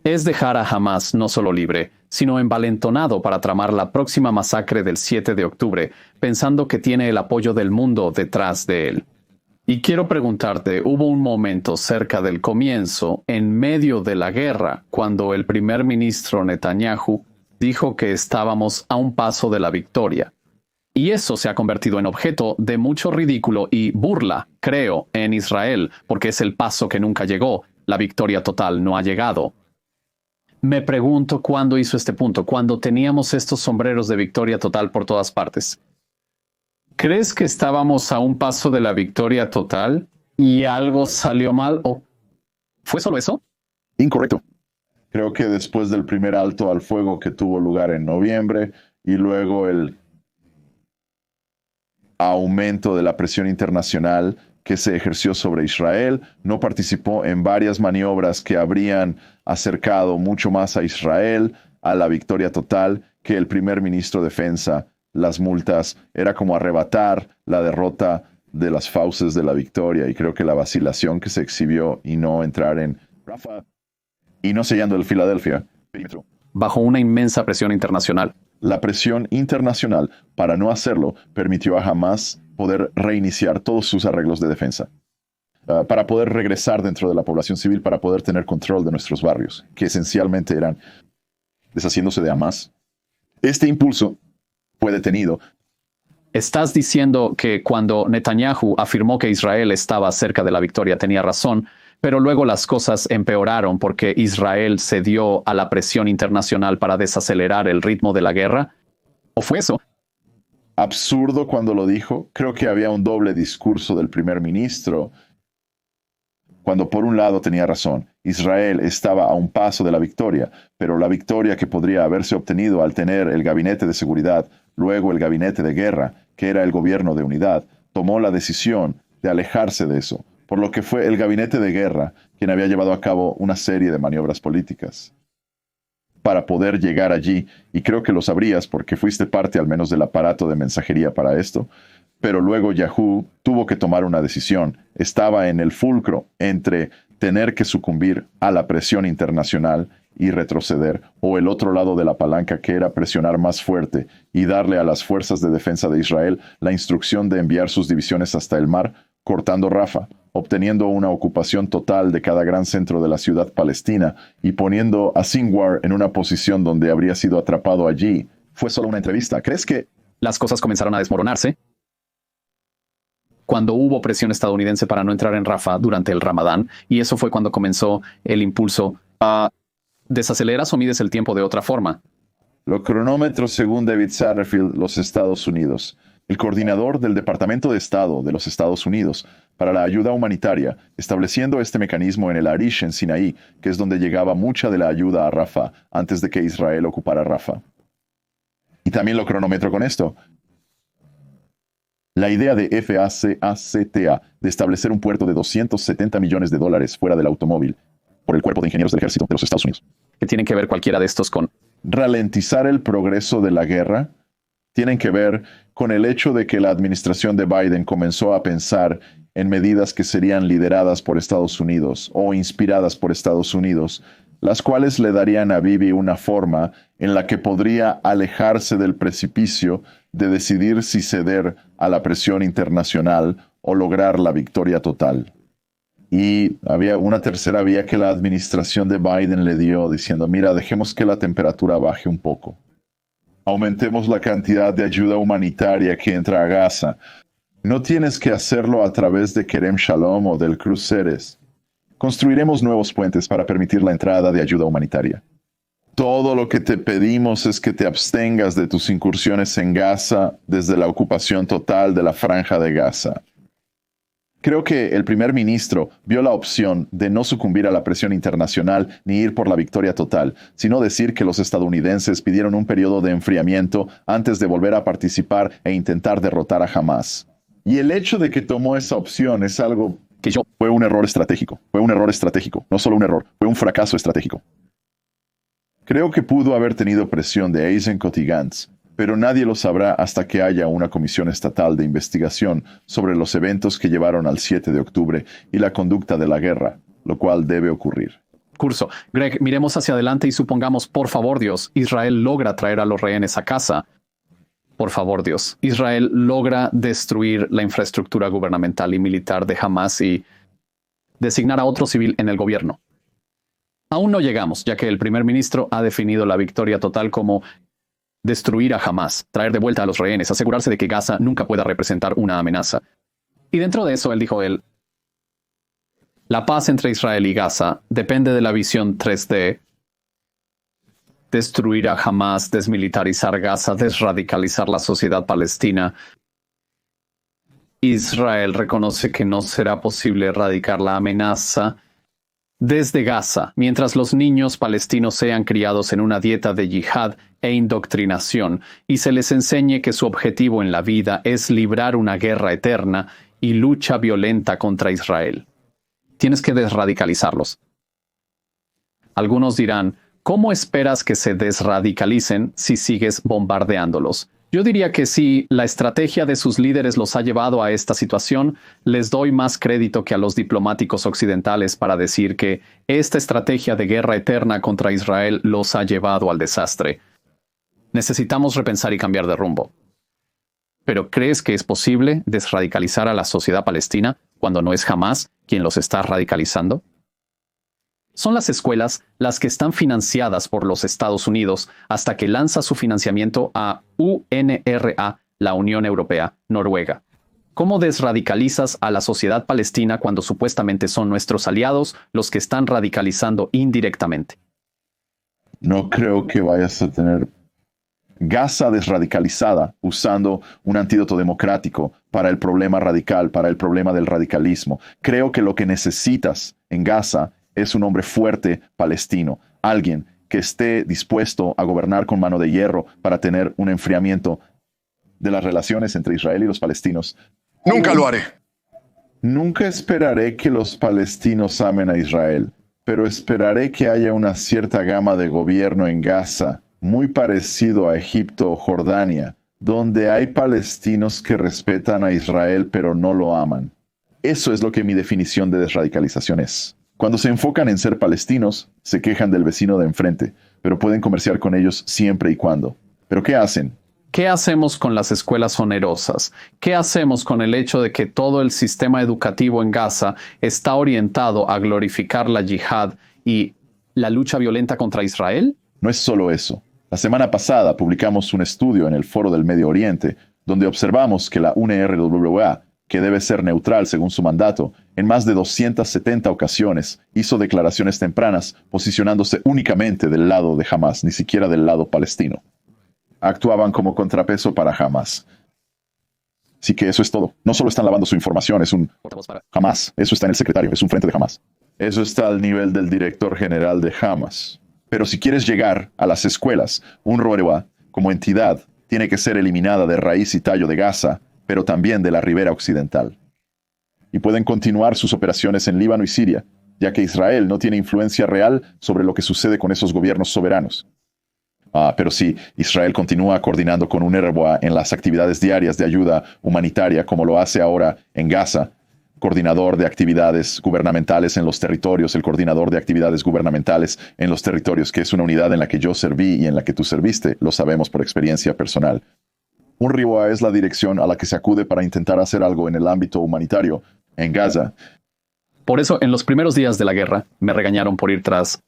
es dejar a Hamás no solo libre, sino envalentonado para tramar la próxima masacre del 7 de octubre, pensando que tiene el apoyo del mundo detrás de él. Y quiero preguntarte, hubo un momento cerca del comienzo, en medio de la guerra, cuando el primer ministro Netanyahu dijo que estábamos a un paso de la victoria. Y eso se ha convertido en objeto de mucho ridículo y burla, creo, en Israel, porque es el paso que nunca llegó. La victoria total no ha llegado. Me pregunto cuándo hizo este punto, cuando teníamos estos sombreros de victoria total por todas partes. ¿Crees que estábamos a un paso de la victoria total y algo salió mal? ¿O fue solo eso? Incorrecto. Creo que después del primer alto al fuego que tuvo lugar en noviembre y luego el aumento de la presión internacional que se ejerció sobre Israel, no participó en varias maniobras que habrían acercado mucho más a Israel a la victoria total que el primer ministro de Defensa. Las multas era como arrebatar la derrota de las fauces de la victoria, y creo que la vacilación que se exhibió y no entrar en Rafa y no sellando el Filadelfia perímetro bajo una inmensa presión internacional. La presión internacional para no hacerlo permitió a Hamás poder reiniciar todos sus arreglos de defensa, para poder regresar dentro de la población civil, para poder tener control de nuestros barrios, que esencialmente eran deshaciéndose de Hamás. Este impulso fue detenido. Estás diciendo que cuando Netanyahu afirmó que Israel estaba cerca de la victoria tenía razón, pero luego las cosas empeoraron porque Israel cedió a la presión internacional para desacelerar el ritmo de la guerra. ¿O fue eso? Absurdo cuando lo dijo. Creo que había un doble discurso del primer ministro, cuando por un lado tenía razón. Israel estaba a un paso de la victoria, pero la victoria que podría haberse obtenido al tener el gabinete de seguridad, luego el gabinete de guerra, que era el gobierno de unidad, tomó la decisión de alejarse de eso, por lo que fue el gabinete de guerra quien había llevado a cabo una serie de maniobras políticas para poder llegar allí, y creo que lo sabrías porque fuiste parte al menos del aparato de mensajería para esto. Pero luego Yahoo tuvo que tomar una decisión. Estaba en el fulcro entre tener que sucumbir a la presión internacional y retroceder, o el otro lado de la palanca, que era presionar más fuerte y darle a las fuerzas de defensa de Israel la instrucción de enviar sus divisiones hasta el mar, cortando Rafa, obteniendo una ocupación total de cada gran centro de la ciudad palestina y poniendo a Sinwar en una posición donde habría sido atrapado allí. Fue solo una entrevista. ¿Crees que Las cosas comenzaron a desmoronarse cuando hubo presión estadounidense para no entrar en Rafah durante el Ramadán, y eso fue cuando comenzó el impulso a ¿desaceleras o mides el tiempo de otra forma? Lo cronómetro según David Satterfield, los Estados Unidos, el coordinador del Departamento de Estado de los Estados Unidos para la ayuda humanitaria, estableciendo este mecanismo en el Arish en Sinaí, que es donde llegaba mucha de la ayuda a Rafah antes de que Israel ocupara Rafah. Y también lo cronometro con esto. La idea de FACACTA de establecer un puerto de $270 millones fuera del automóvil por el Cuerpo de Ingenieros del Ejército de los Estados Unidos. ¿Qué tienen que ver cualquiera de estos con Ralentizar el progreso de la guerra tienen que ver con el hecho de que la administración de Biden comenzó a pensar en medidas que serían lideradas por Estados Unidos o inspiradas por Estados Unidos, las cuales le darían a Bibi una forma en la que podría alejarse del precipicio de decidir si ceder a la presión internacional o lograr la victoria total. Y había una tercera vía que la administración de Biden le dio, diciendo, mira, dejemos que la temperatura baje un poco. Aumentemos la cantidad de ayuda humanitaria que entra a Gaza. No tienes que hacerlo a través de Kerem Shalom o del Cruz Ceres. Construiremos nuevos puentes para permitir la entrada de ayuda humanitaria. Todo lo que te pedimos es que te abstengas de tus incursiones en Gaza desde la ocupación total de la Franja de Gaza. Creo que el primer ministro vio la opción de no sucumbir a la presión internacional ni ir por la victoria total, sino decir que los estadounidenses pidieron un periodo de enfriamiento antes de volver a participar e intentar derrotar a Hamás. Y el hecho de que tomó esa opción es algo que fue un error estratégico. Fue un error estratégico. No solo un error, fue un fracaso estratégico. Creo que pudo haber tenido presión de Eisenkot y Gantz, pero nadie lo sabrá hasta que haya una comisión estatal de investigación sobre los eventos que llevaron al 7 de octubre y la conducta de la guerra, lo cual debe ocurrir. curso? Greg, miremos hacia adelante y supongamos, por favor Dios, Israel logra traer a los rehenes a casa. Por favor Dios, Israel logra destruir la infraestructura gubernamental y militar de Hamás y designar a otro civil en el gobierno. Aún no llegamos, ya que el primer ministro ha definido la victoria total como destruir a Hamás, traer de vuelta a los rehenes, asegurarse de que Gaza nunca pueda representar una amenaza. Y dentro de eso, él dijo, la paz entre Israel y Gaza depende de la visión 3D, destruir a Hamás, desmilitarizar Gaza, desradicalizar la sociedad palestina. Israel reconoce que no será posible erradicar la amenaza desde Gaza, mientras los niños palestinos sean criados en una dieta de yihad e indoctrinación, y se les enseñe que su objetivo en la vida es librar una guerra eterna y lucha violenta contra Israel. Tienes que desradicalizarlos. Algunos dirán, ¿cómo esperas que se desradicalicen si sigues bombardeándolos? Yo diría que si la estrategia de sus líderes los ha llevado a esta situación, les doy más crédito que a los diplomáticos occidentales para decir que esta estrategia de guerra eterna contra Israel los ha llevado al desastre. Necesitamos repensar y cambiar de rumbo. ¿Pero crees que es posible desradicalizar a la sociedad palestina cuando no es Hamás quien los está radicalizando? Son las escuelas las que están financiadas por los Estados Unidos hasta que lanza su financiamiento a UNRWA, la Unión Europea, Noruega. ¿Cómo desradicalizas a la sociedad palestina cuando supuestamente son nuestros aliados los que están radicalizando indirectamente? No creo que vayas a tener Gaza desradicalizada usando un antídoto democrático para el problema radical, para el problema del radicalismo. Creo que lo que necesitas en Gaza es un hombre fuerte palestino, alguien que esté dispuesto a gobernar con mano de hierro para tener un enfriamiento de las relaciones entre Israel y los palestinos. Nunca lo haré. Nunca esperaré que los palestinos amen a Israel, pero esperaré que haya una cierta gama de gobierno en Gaza, muy parecido a Egipto o Jordania, donde hay palestinos que respetan a Israel pero no lo aman. Eso es lo que mi definición de desradicalización es. Cuando se enfocan en ser palestinos, se quejan del vecino de enfrente, pero pueden comerciar con ellos siempre y cuando. ¿Pero qué hacen? ¿Qué hacemos con las escuelas onerosas? ¿Qué hacemos con el hecho de que todo el sistema educativo en Gaza está orientado a glorificar la yihad y la lucha violenta contra Israel? No es solo eso. La semana pasada publicamos un estudio en el Foro del Medio Oriente, donde observamos que la UNRWA, que debe ser neutral según su mandato, en más de 270 ocasiones hizo declaraciones tempranas posicionándose únicamente del lado de Hamas, ni siquiera del lado palestino. Actuaban como contrapeso para Hamas. Así que eso es todo. No solo están lavando su información, es un Hamas. Eso está en el secretario, es un frente de Hamas. Eso está al nivel del director general de Hamas. Pero si quieres llegar a las escuelas, UNRWA, como entidad, tiene que ser eliminada de raíz y tallo de Gaza, pero también de la ribera occidental. Y pueden continuar sus operaciones en Líbano y Siria, ya que Israel no tiene influencia real sobre lo que sucede con esos gobiernos soberanos. Pero sí, Israel continúa coordinando con UNRWA en las actividades diarias de ayuda humanitaria, como lo hace ahora en Gaza. Coordinador de actividades gubernamentales en los territorios, el coordinador de actividades gubernamentales en los territorios, que es una unidad en la que yo serví y en la que tú serviste, lo sabemos por experiencia personal. UNRWA es la dirección a la que se acude para intentar hacer algo en el ámbito humanitario en Gaza. Por eso, en los primeros días de la guerra, me regañaron por ir tras.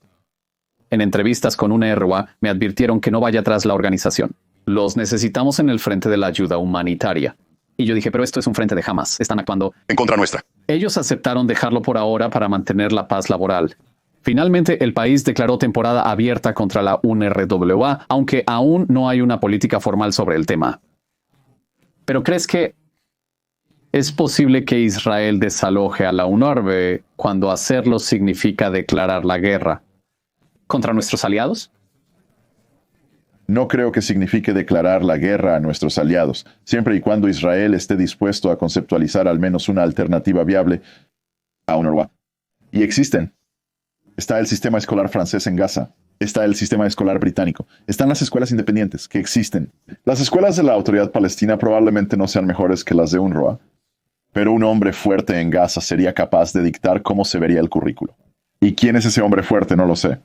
En entrevistas con UNRWA, me advirtieron que no vaya tras la organización. Los necesitamos en el frente de la ayuda humanitaria. Y yo dije, pero esto es un frente de Hamas. Están actuando en contra nuestra. Ellos aceptaron dejarlo por ahora para mantener la paz laboral. Finalmente, el país declaró temporada abierta contra la UNRWA, aunque aún no hay una política formal sobre el tema. ¿Pero crees que es posible que Israel desaloje a la UNRWA cuando hacerlo significa declarar la guerra contra nuestros aliados? No creo que signifique declarar la guerra a nuestros aliados, siempre y cuando Israel esté dispuesto a conceptualizar al menos una alternativa viable a UNRWA. Y existen. Está el sistema escolar francés en Gaza. Está el sistema escolar británico. Están las escuelas independientes, que existen. Las escuelas de la Autoridad Palestina probablemente no sean mejores que las de UNRWA, pero un hombre fuerte en Gaza sería capaz de dictar cómo se vería el currículo. ¿Y quién es ese hombre fuerte? No lo sé.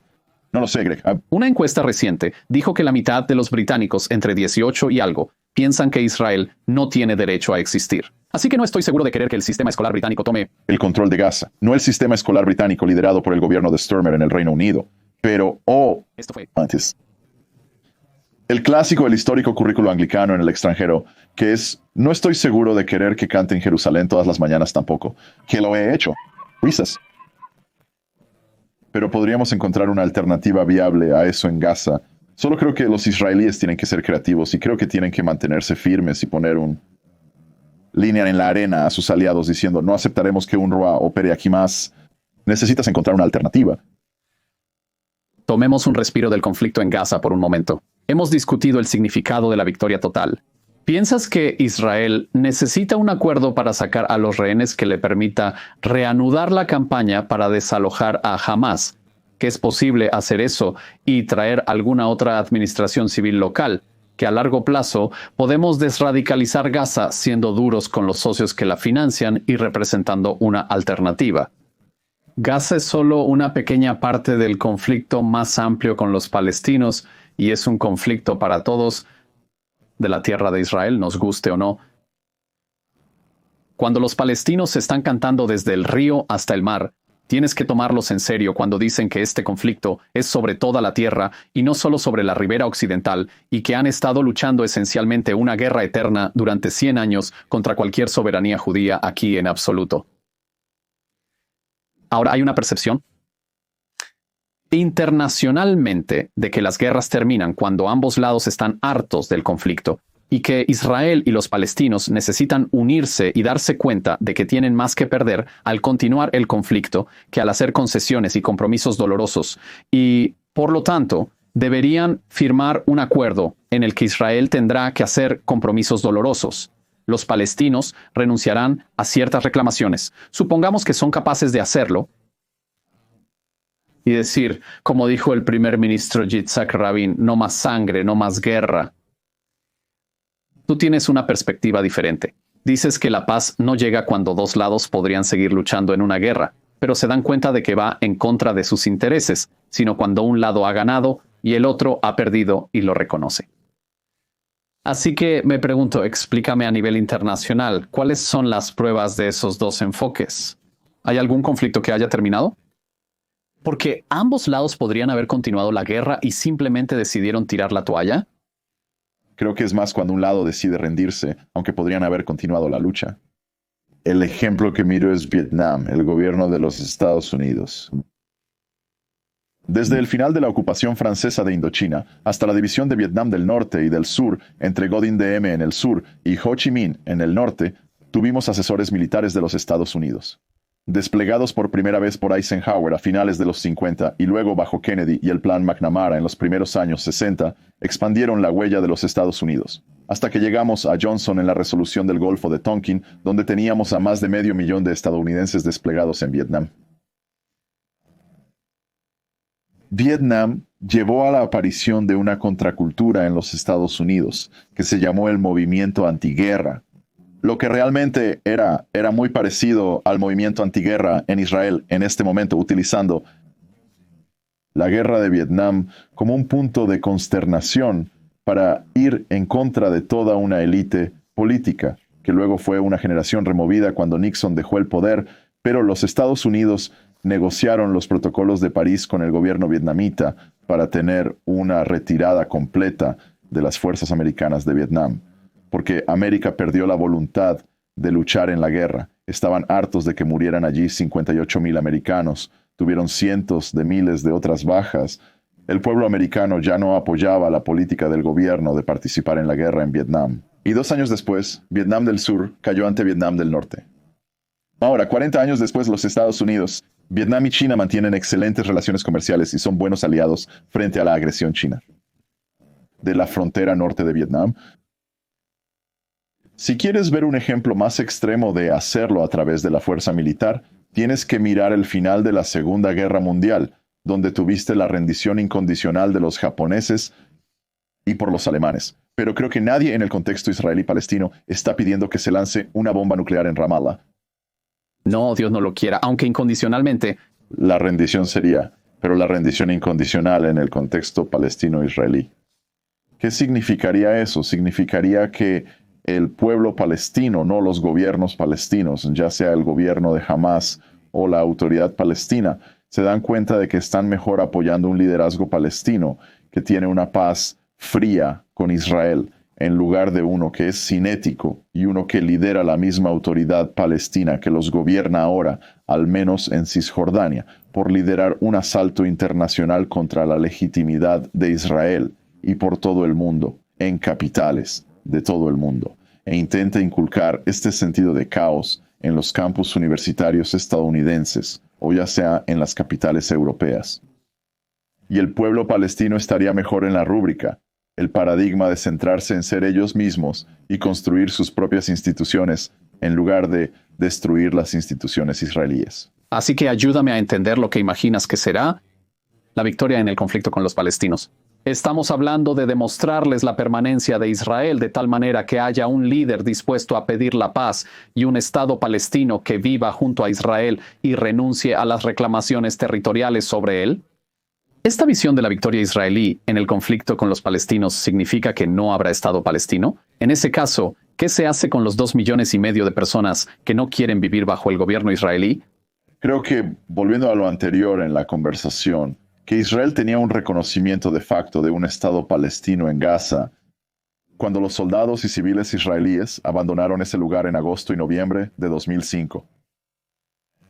No lo sé, Greg. Una encuesta reciente dijo que la mitad de los británicos, entre 18 y algo, piensan que Israel no tiene derecho a existir. Así que no estoy seguro de querer que el sistema escolar británico tome el control de Gaza. No el sistema escolar británico liderado por el gobierno de Sturmer en el Reino Unido, pero esto fue antes. El clásico, el histórico currículo anglicano en el extranjero, que es, no estoy seguro de querer que cante en Jerusalén todas las mañanas tampoco, que lo he hecho. Risas. Pero podríamos encontrar una alternativa viable a eso en Gaza. Solo creo que los israelíes tienen que ser creativos y creo que tienen que mantenerse firmes y poner un línea en la arena a sus aliados diciendo no aceptaremos que UNRWA opere aquí más. Necesitas encontrar una alternativa. Tomemos un respiro del conflicto en Gaza por un momento. Hemos discutido el significado de la victoria total. ¿Piensas que Israel necesita un acuerdo para sacar a los rehenes que le permita reanudar la campaña para desalojar a Hamas? ¿Que es posible hacer eso y traer alguna otra administración civil local? Que a largo plazo podemos desradicalizar Gaza siendo duros con los socios que la financian y representando una alternativa. Gaza es solo una pequeña parte del conflicto más amplio con los palestinos y es un conflicto para todos de la tierra de Israel, nos guste o no. Cuando los palestinos están cantando desde el río hasta el mar, tienes que tomarlos en serio cuando dicen que este conflicto es sobre toda la tierra y no solo sobre la ribera occidental y que han estado luchando esencialmente una guerra eterna durante 100 años contra cualquier soberanía judía aquí en absoluto. Ahora hay una percepción internacionalmente de que las guerras terminan cuando ambos lados están hartos del conflicto y que Israel y los palestinos necesitan unirse y darse cuenta de que tienen más que perder al continuar el conflicto que al hacer concesiones y compromisos dolorosos y, por lo tanto, deberían firmar un acuerdo en el que Israel tendrá que hacer compromisos dolorosos. Los palestinos renunciarán a ciertas reclamaciones. Supongamos que son capaces de hacerlo y decir, como dijo el primer ministro Yitzhak Rabin, no más sangre, no más guerra. Tú tienes una perspectiva diferente. Dices que la paz no llega cuando dos lados podrían seguir luchando en una guerra. pero se dan cuenta de que va en contra de sus intereses, sino cuando un lado ha ganado y el otro ha perdido y lo reconoce. Así que me pregunto, explícame a nivel internacional, ¿cuáles son las pruebas de esos dos enfoques? ¿Hay algún conflicto que haya terminado? Porque ambos lados podrían haber continuado la guerra y simplemente decidieron tirar la toalla. Creo que es más cuando un lado decide rendirse, aunque podrían haber continuado la lucha. El ejemplo que miro es Vietnam, el gobierno de los Estados Unidos. Desde el final de la ocupación francesa de Indochina hasta la división de Vietnam del norte y del sur entre Ngo Dinh Diem en el sur y Ho Chi Minh en el norte, tuvimos asesores militares de los Estados Unidos. Desplegados por primera vez por Eisenhower a finales de los 50 y luego bajo Kennedy y el Plan McNamara en los primeros años 60, expandieron la huella de los Estados Unidos, hasta que llegamos a Johnson en la resolución del Golfo de Tonkin, donde teníamos a más de 500,000 de estadounidenses desplegados en Vietnam. Vietnam llevó a la aparición de una contracultura en los Estados Unidos, que se llamó el movimiento antiguerra, lo que realmente era muy parecido al movimiento antiguerra en Israel en este momento, utilizando la guerra de Vietnam como un punto de consternación para ir en contra de toda una élite política, que luego fue una generación removida cuando Nixon dejó el poder, pero los Estados Unidos negociaron los protocolos de París con el gobierno vietnamita para tener una retirada completa de las fuerzas americanas de Vietnam, porque América perdió la voluntad de luchar en la guerra. Estaban hartos de que murieran allí 58,000 americanos, tuvieron cientos de miles de otras bajas. El pueblo americano ya no apoyaba la política del gobierno de participar en la guerra en Vietnam. Y 2 años después, Vietnam del Sur cayó ante Vietnam del Norte. Ahora, 40 años después, los Estados Unidos, Vietnam y China mantienen excelentes relaciones comerciales y son buenos aliados frente a la agresión china. De la frontera norte de Vietnam, si quieres ver un ejemplo más extremo de hacerlo a través de la fuerza militar, tienes que mirar el final de la Segunda Guerra Mundial, donde tuviste la rendición incondicional de los japoneses y por los alemanes. Pero creo que nadie en el contexto israelí-palestino está pidiendo que se lance una bomba nuclear en Ramallah. No, Dios no lo quiera, aunque incondicionalmente. La rendición sería, pero la rendición incondicional en el contexto palestino-israelí. ¿Qué significaría eso? Significaría que el pueblo palestino, no los gobiernos palestinos, ya sea el gobierno de Hamas o la autoridad palestina, se dan cuenta de que están mejor apoyando un liderazgo palestino que tiene una paz fría con Israel, en lugar de uno que es cinético y uno que lidera la misma autoridad palestina que los gobierna ahora, al menos en Cisjordania, por liderar un asalto internacional contra la legitimidad de Israel y por todo el mundo, en capitales de todo el mundo, e intenta inculcar este sentido de caos en los campus universitarios estadounidenses, o ya sea en las capitales europeas. Y el pueblo palestino estaría mejor en la rúbrica, el paradigma de centrarse en ser ellos mismos y construir sus propias instituciones, en lugar de destruir las instituciones israelíes. Así que ayúdame a entender lo que imaginas que será la victoria en el conflicto con los palestinos. Estamos hablando de demostrarles la permanencia de Israel de tal manera que haya un líder dispuesto a pedir la paz y un Estado palestino que viva junto a Israel y renuncie a las reclamaciones territoriales sobre él. ¿Esta visión de la victoria israelí en el conflicto con los palestinos significa que no habrá Estado palestino? En ese caso, ¿qué se hace con los 2,5 millones de personas que no quieren vivir bajo el gobierno israelí? Creo que, volviendo a lo anterior en la conversación, que Israel tenía un reconocimiento de facto de un Estado palestino en Gaza cuando los soldados y civiles israelíes abandonaron ese lugar en agosto y noviembre de 2005.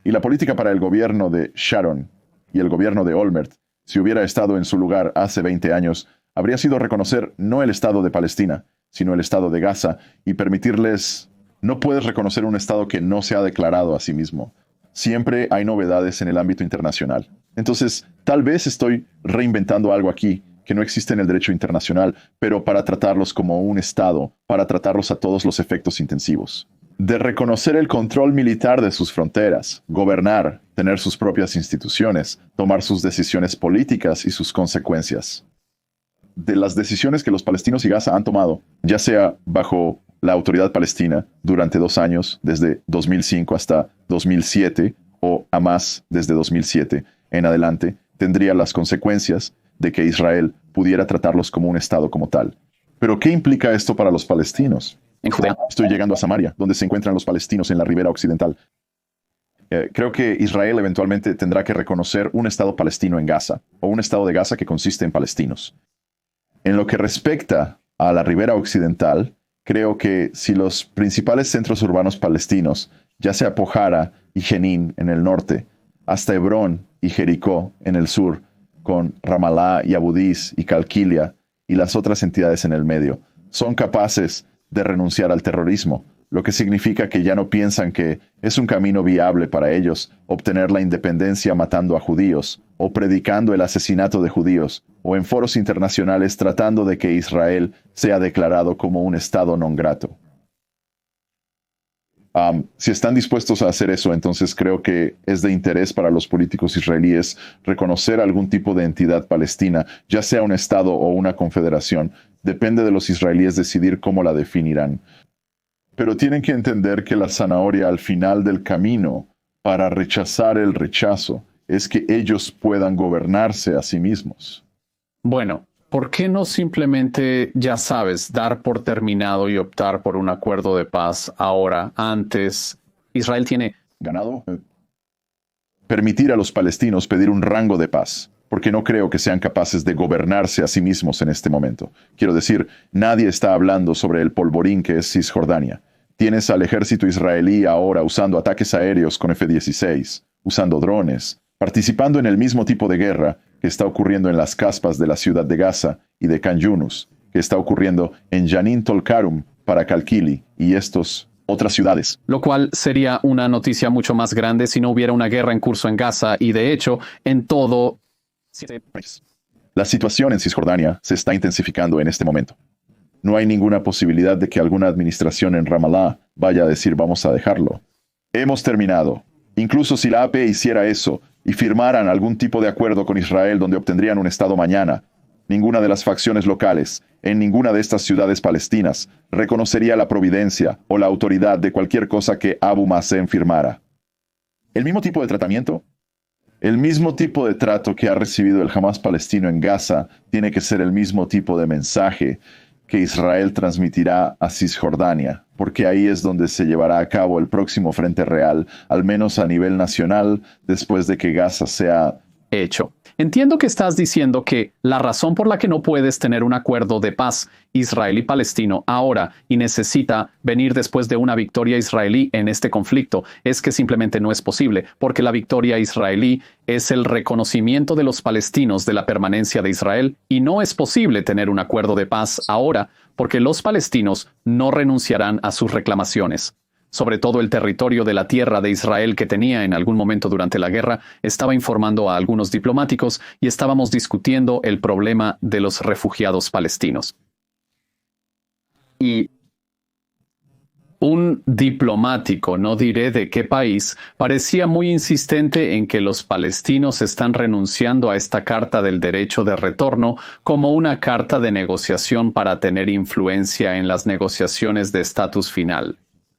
Y la política para el gobierno de Sharon y el gobierno de Olmert, si hubiera estado en su lugar hace 20 años, habría sido reconocer no el Estado de Palestina, sino el Estado de Gaza y permitirles... No puedes reconocer un Estado que no se ha declarado a sí mismo. Siempre hay novedades en el ámbito internacional. Entonces, tal vez estoy reinventando algo aquí que no existe en el derecho internacional, pero para tratarlos como un Estado, para tratarlos a todos los efectos intensivos. De reconocer el control militar de sus fronteras, gobernar, tener sus propias instituciones, tomar sus decisiones políticas y sus consecuencias. De las decisiones que los palestinos y Gaza han tomado, ya sea bajo la autoridad palestina durante 2 años, desde 2005 hasta 2007, o Hamas desde 2007 en adelante tendría las consecuencias de que Israel pudiera tratarlos como un Estado como tal. Pero ¿qué implica esto para los palestinos? En Judea. Estoy llegando a Samaria, donde se encuentran los palestinos en la ribera occidental. Creo que Israel eventualmente tendrá que reconocer un Estado palestino en Gaza, o un Estado de Gaza que consiste en palestinos. En lo que respecta a la ribera occidental, creo que si los principales centros urbanos palestinos, ya sea Pojara y Jenin en el norte, hasta Hebrón y Jericó en el sur, con Ramallah y Abu Dis y Calquilia y las otras entidades en el medio, son capaces de renunciar al terrorismo, lo que significa que ya no piensan que es un camino viable para ellos obtener la independencia matando a judíos, o predicando el asesinato de judíos, o en foros internacionales tratando de que Israel sea declarado como un Estado non grato. Si están dispuestos a hacer eso, entonces creo que es de interés para los políticos israelíes reconocer algún tipo de entidad palestina, ya sea un Estado o una confederación. Depende de los israelíes decidir cómo la definirán. Pero tienen que entender que la zanahoria al final del camino para rechazar el rechazo es que ellos puedan gobernarse a sí mismos. Bueno, ¿por qué no simplemente, ya sabes, dar por terminado y optar por un acuerdo de paz ahora, antes? Israel tiene ganado. Permitir a los palestinos pedir un rango de paz, porque no creo que sean capaces de gobernarse a sí mismos en este momento. Quiero decir, nadie está hablando sobre el polvorín que es Cisjordania. Tienes al ejército israelí ahora usando ataques aéreos con F-16, usando drones, participando en el mismo tipo de guerra que está ocurriendo en las caspas de la ciudad de Gaza y de Khan Yunus, que está ocurriendo en Janin Tolkarum para Calkili y otras ciudades. Lo cual sería una noticia mucho más grande si no hubiera una guerra en curso en Gaza y, de hecho, en todo. La situación en Cisjordania se está intensificando en este momento. No hay ninguna posibilidad de que alguna administración en Ramallah vaya a decir vamos a dejarlo. Hemos terminado. Incluso si la AP hiciera eso y firmaran algún tipo de acuerdo con Israel donde obtendrían un Estado mañana, ninguna de las facciones locales en ninguna de estas ciudades palestinas reconocería la providencia o la autoridad de cualquier cosa que Abu Mazen firmara. El mismo tipo de tratamiento, el mismo tipo de trato que ha recibido el Hamas palestino en Gaza tiene que ser el mismo tipo de mensaje que Israel transmitirá a Cisjordania, porque ahí es donde se llevará a cabo el próximo frente real, al menos a nivel nacional, después de que Gaza sea hecho. Entiendo que estás diciendo que la razón por la que no puedes tener un acuerdo de paz israelí-palestino ahora y necesita venir después de una victoria israelí en este conflicto es que simplemente no es posible, porque la victoria israelí es el reconocimiento de los palestinos de la permanencia de Israel y no es posible tener un acuerdo de paz ahora porque los palestinos no renunciarán a sus reclamaciones. Sobre todo el territorio de la tierra de Israel que tenía en algún momento durante la guerra, estaba informando a algunos diplomáticos y estábamos discutiendo el problema de los refugiados palestinos. Y un diplomático, no diré de qué país, parecía muy insistente en que los palestinos están renunciando a esta carta del derecho de retorno como una carta de negociación para tener influencia en las negociaciones de estatus final.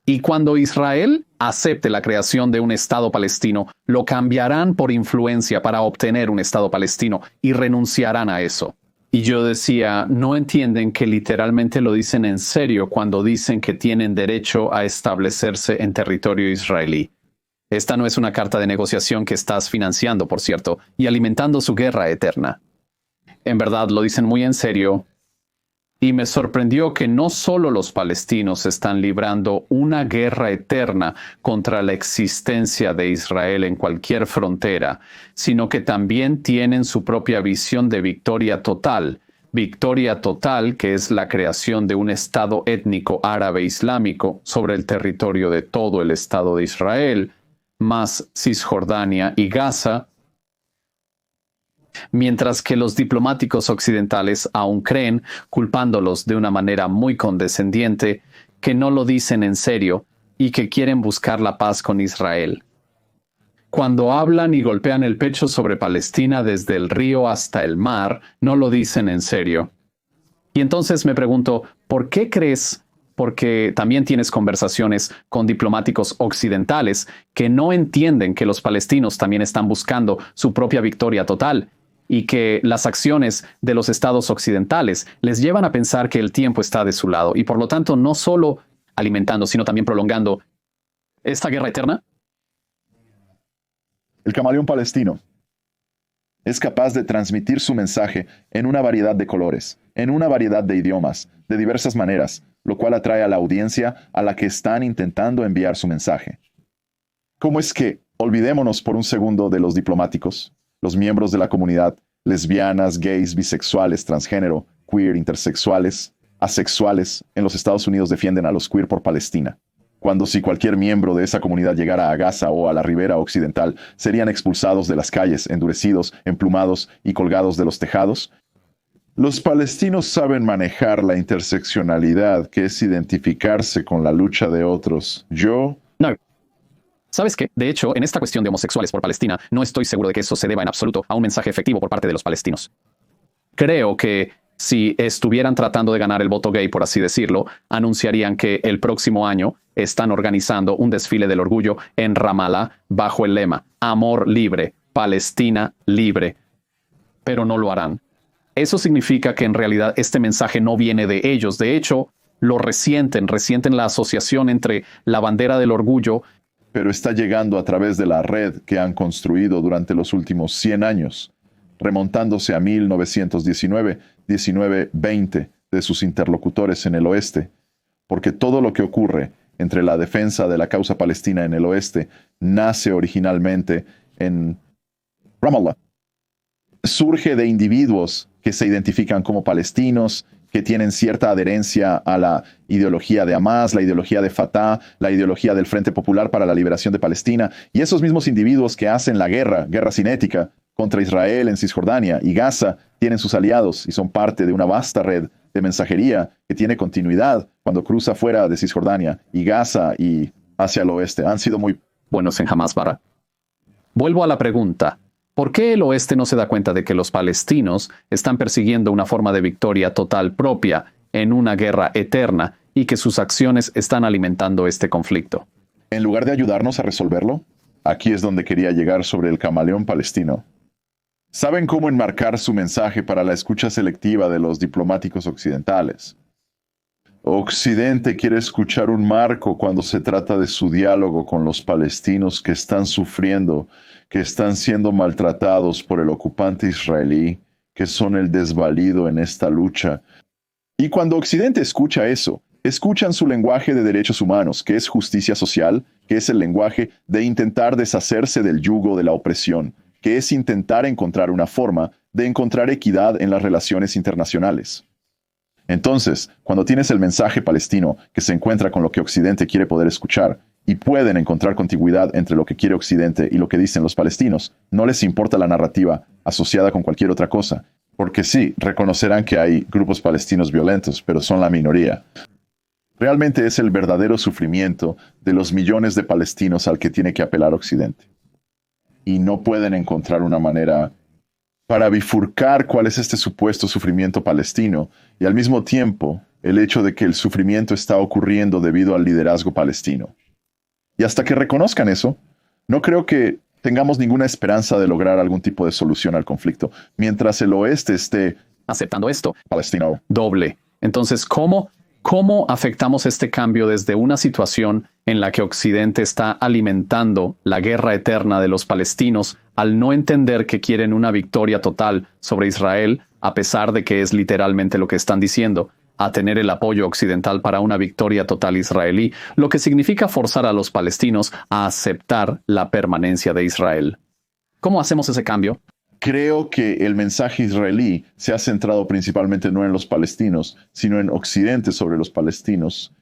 Y cuando Israel acepte la creación de un Estado palestino, lo cambiarán por influencia para obtener un Estado palestino y renunciarán a eso. Y yo decía, no entienden que literalmente lo dicen en serio cuando dicen que tienen derecho a establecerse en territorio israelí. Esta no es una carta de negociación que estás financiando, por cierto, y alimentando su guerra eterna. En verdad lo dicen muy en serio. Y me sorprendió que no solo los palestinos están librando una guerra eterna contra la existencia de Israel en cualquier frontera, sino que también tienen su propia visión de victoria total que es la creación de un Estado étnico árabe islámico sobre el territorio de todo el Estado de Israel, más Cisjordania y Gaza, mientras que los diplomáticos occidentales aún creen, culpándolos de una manera muy condescendiente, que no lo dicen en serio y que quieren buscar la paz con Israel. Cuando hablan y golpean el pecho sobre Palestina desde el río hasta el mar, no lo dicen en serio. Y entonces me pregunto, ¿por qué crees porque también tienes conversaciones con diplomáticos occidentales que no entienden que los palestinos también están buscando su propia victoria total y que las acciones de los estados occidentales les llevan a pensar que el tiempo está de su lado y por lo tanto no solo alimentando, sino también prolongando esta guerra eterna. El camaleón palestino es capaz de transmitir su mensaje en una variedad de colores, en una variedad de idiomas, de diversas maneras, lo cual atrae a la audiencia a la que están intentando enviar su mensaje. ¿Cómo es que, olvidémonos por un segundo de los diplomáticos, los miembros de la comunidad, lesbianas, gays, bisexuales, transgénero, queer, intersexuales, asexuales, en los Estados Unidos defienden a los queer por Palestina? Cuando si cualquier miembro de esa comunidad llegara a Gaza o a la ribera occidental, serían expulsados de las calles, endurecidos, emplumados y colgados de los tejados. Los palestinos saben manejar la interseccionalidad, que es identificarse con la lucha de otros. No. ¿Sabes qué? De hecho, en esta cuestión de homosexuales por Palestina, no estoy seguro de que eso se deba en absoluto a un mensaje efectivo por parte de los palestinos. Creo que si estuvieran tratando de ganar el voto gay, por así decirlo, anunciarían que el próximo año están organizando un desfile del orgullo en Ramallah bajo el lema Amor libre, Palestina libre. Pero no lo harán. Eso significa que en realidad este mensaje no viene de ellos. De hecho, lo resienten la asociación entre la bandera del orgullo. Pero está llegando a través de la red que han construido durante los últimos 100 años, remontándose a 1919, 1920 de sus interlocutores en el oeste, porque todo lo que ocurre entre la defensa de la causa palestina en el oeste nace originalmente en Ramallah. Surge de individuos que se identifican como palestinos, que tienen cierta adherencia a la ideología de Hamas, la ideología de Fatah, la ideología del Frente Popular para la Liberación de Palestina, y esos mismos individuos que hacen la guerra cinética, contra Israel en Cisjordania y Gaza, tienen sus aliados y son parte de una vasta red de mensajería que tiene continuidad cuando cruza fuera de Cisjordania y Gaza y hacia el oeste. Han sido muy buenos en Hamas, Barra. Vuelvo a la pregunta. ¿Por qué el oeste no se da cuenta de que los palestinos están persiguiendo una forma de victoria total propia en una guerra eterna y que sus acciones están alimentando este conflicto? En lugar de ayudarnos a resolverlo, aquí es donde quería llegar sobre el camaleón palestino. Saben cómo enmarcar su mensaje para la escucha selectiva de los diplomáticos occidentales. Occidente quiere escuchar un marco cuando se trata de su diálogo con los palestinos que están sufriendo, que están siendo maltratados por el ocupante israelí, que son el desvalido en esta lucha. Y cuando Occidente escucha eso, escuchan su lenguaje de derechos humanos, que es justicia social, que es el lenguaje de intentar deshacerse del yugo de la opresión, que es intentar encontrar una forma de encontrar equidad en las relaciones internacionales. Entonces, cuando tienes el mensaje palestino que se encuentra con lo que Occidente quiere poder escuchar, y pueden encontrar contigüidad entre lo que quiere Occidente y lo que dicen los palestinos, no les importa la narrativa asociada con cualquier otra cosa, porque sí, reconocerán que hay grupos palestinos violentos, pero son la minoría. Realmente es el verdadero sufrimiento de los millones de palestinos al que tiene que apelar Occidente. Y no pueden encontrar una manera para bifurcar cuál es este supuesto sufrimiento palestino y al mismo tiempo el hecho de que el sufrimiento está ocurriendo debido al liderazgo palestino. Y hasta que reconozcan eso, no creo que tengamos ninguna esperanza de lograr algún tipo de solución al conflicto, mientras el oeste esté aceptando esto. Palestino. Doble. Entonces, ¿cómo afectamos este cambio desde una situación en la que Occidente está alimentando la guerra eterna de los palestinos al no entender que quieren una victoria total sobre Israel, a pesar de que es literalmente lo que están diciendo, a tener el apoyo occidental para una victoria total israelí, lo que significa forzar a los palestinos a aceptar la permanencia de Israel? ¿Cómo hacemos ese cambio? Creo que el mensaje israelí se ha centrado principalmente no en los palestinos, sino en Occidente sobre los palestinos.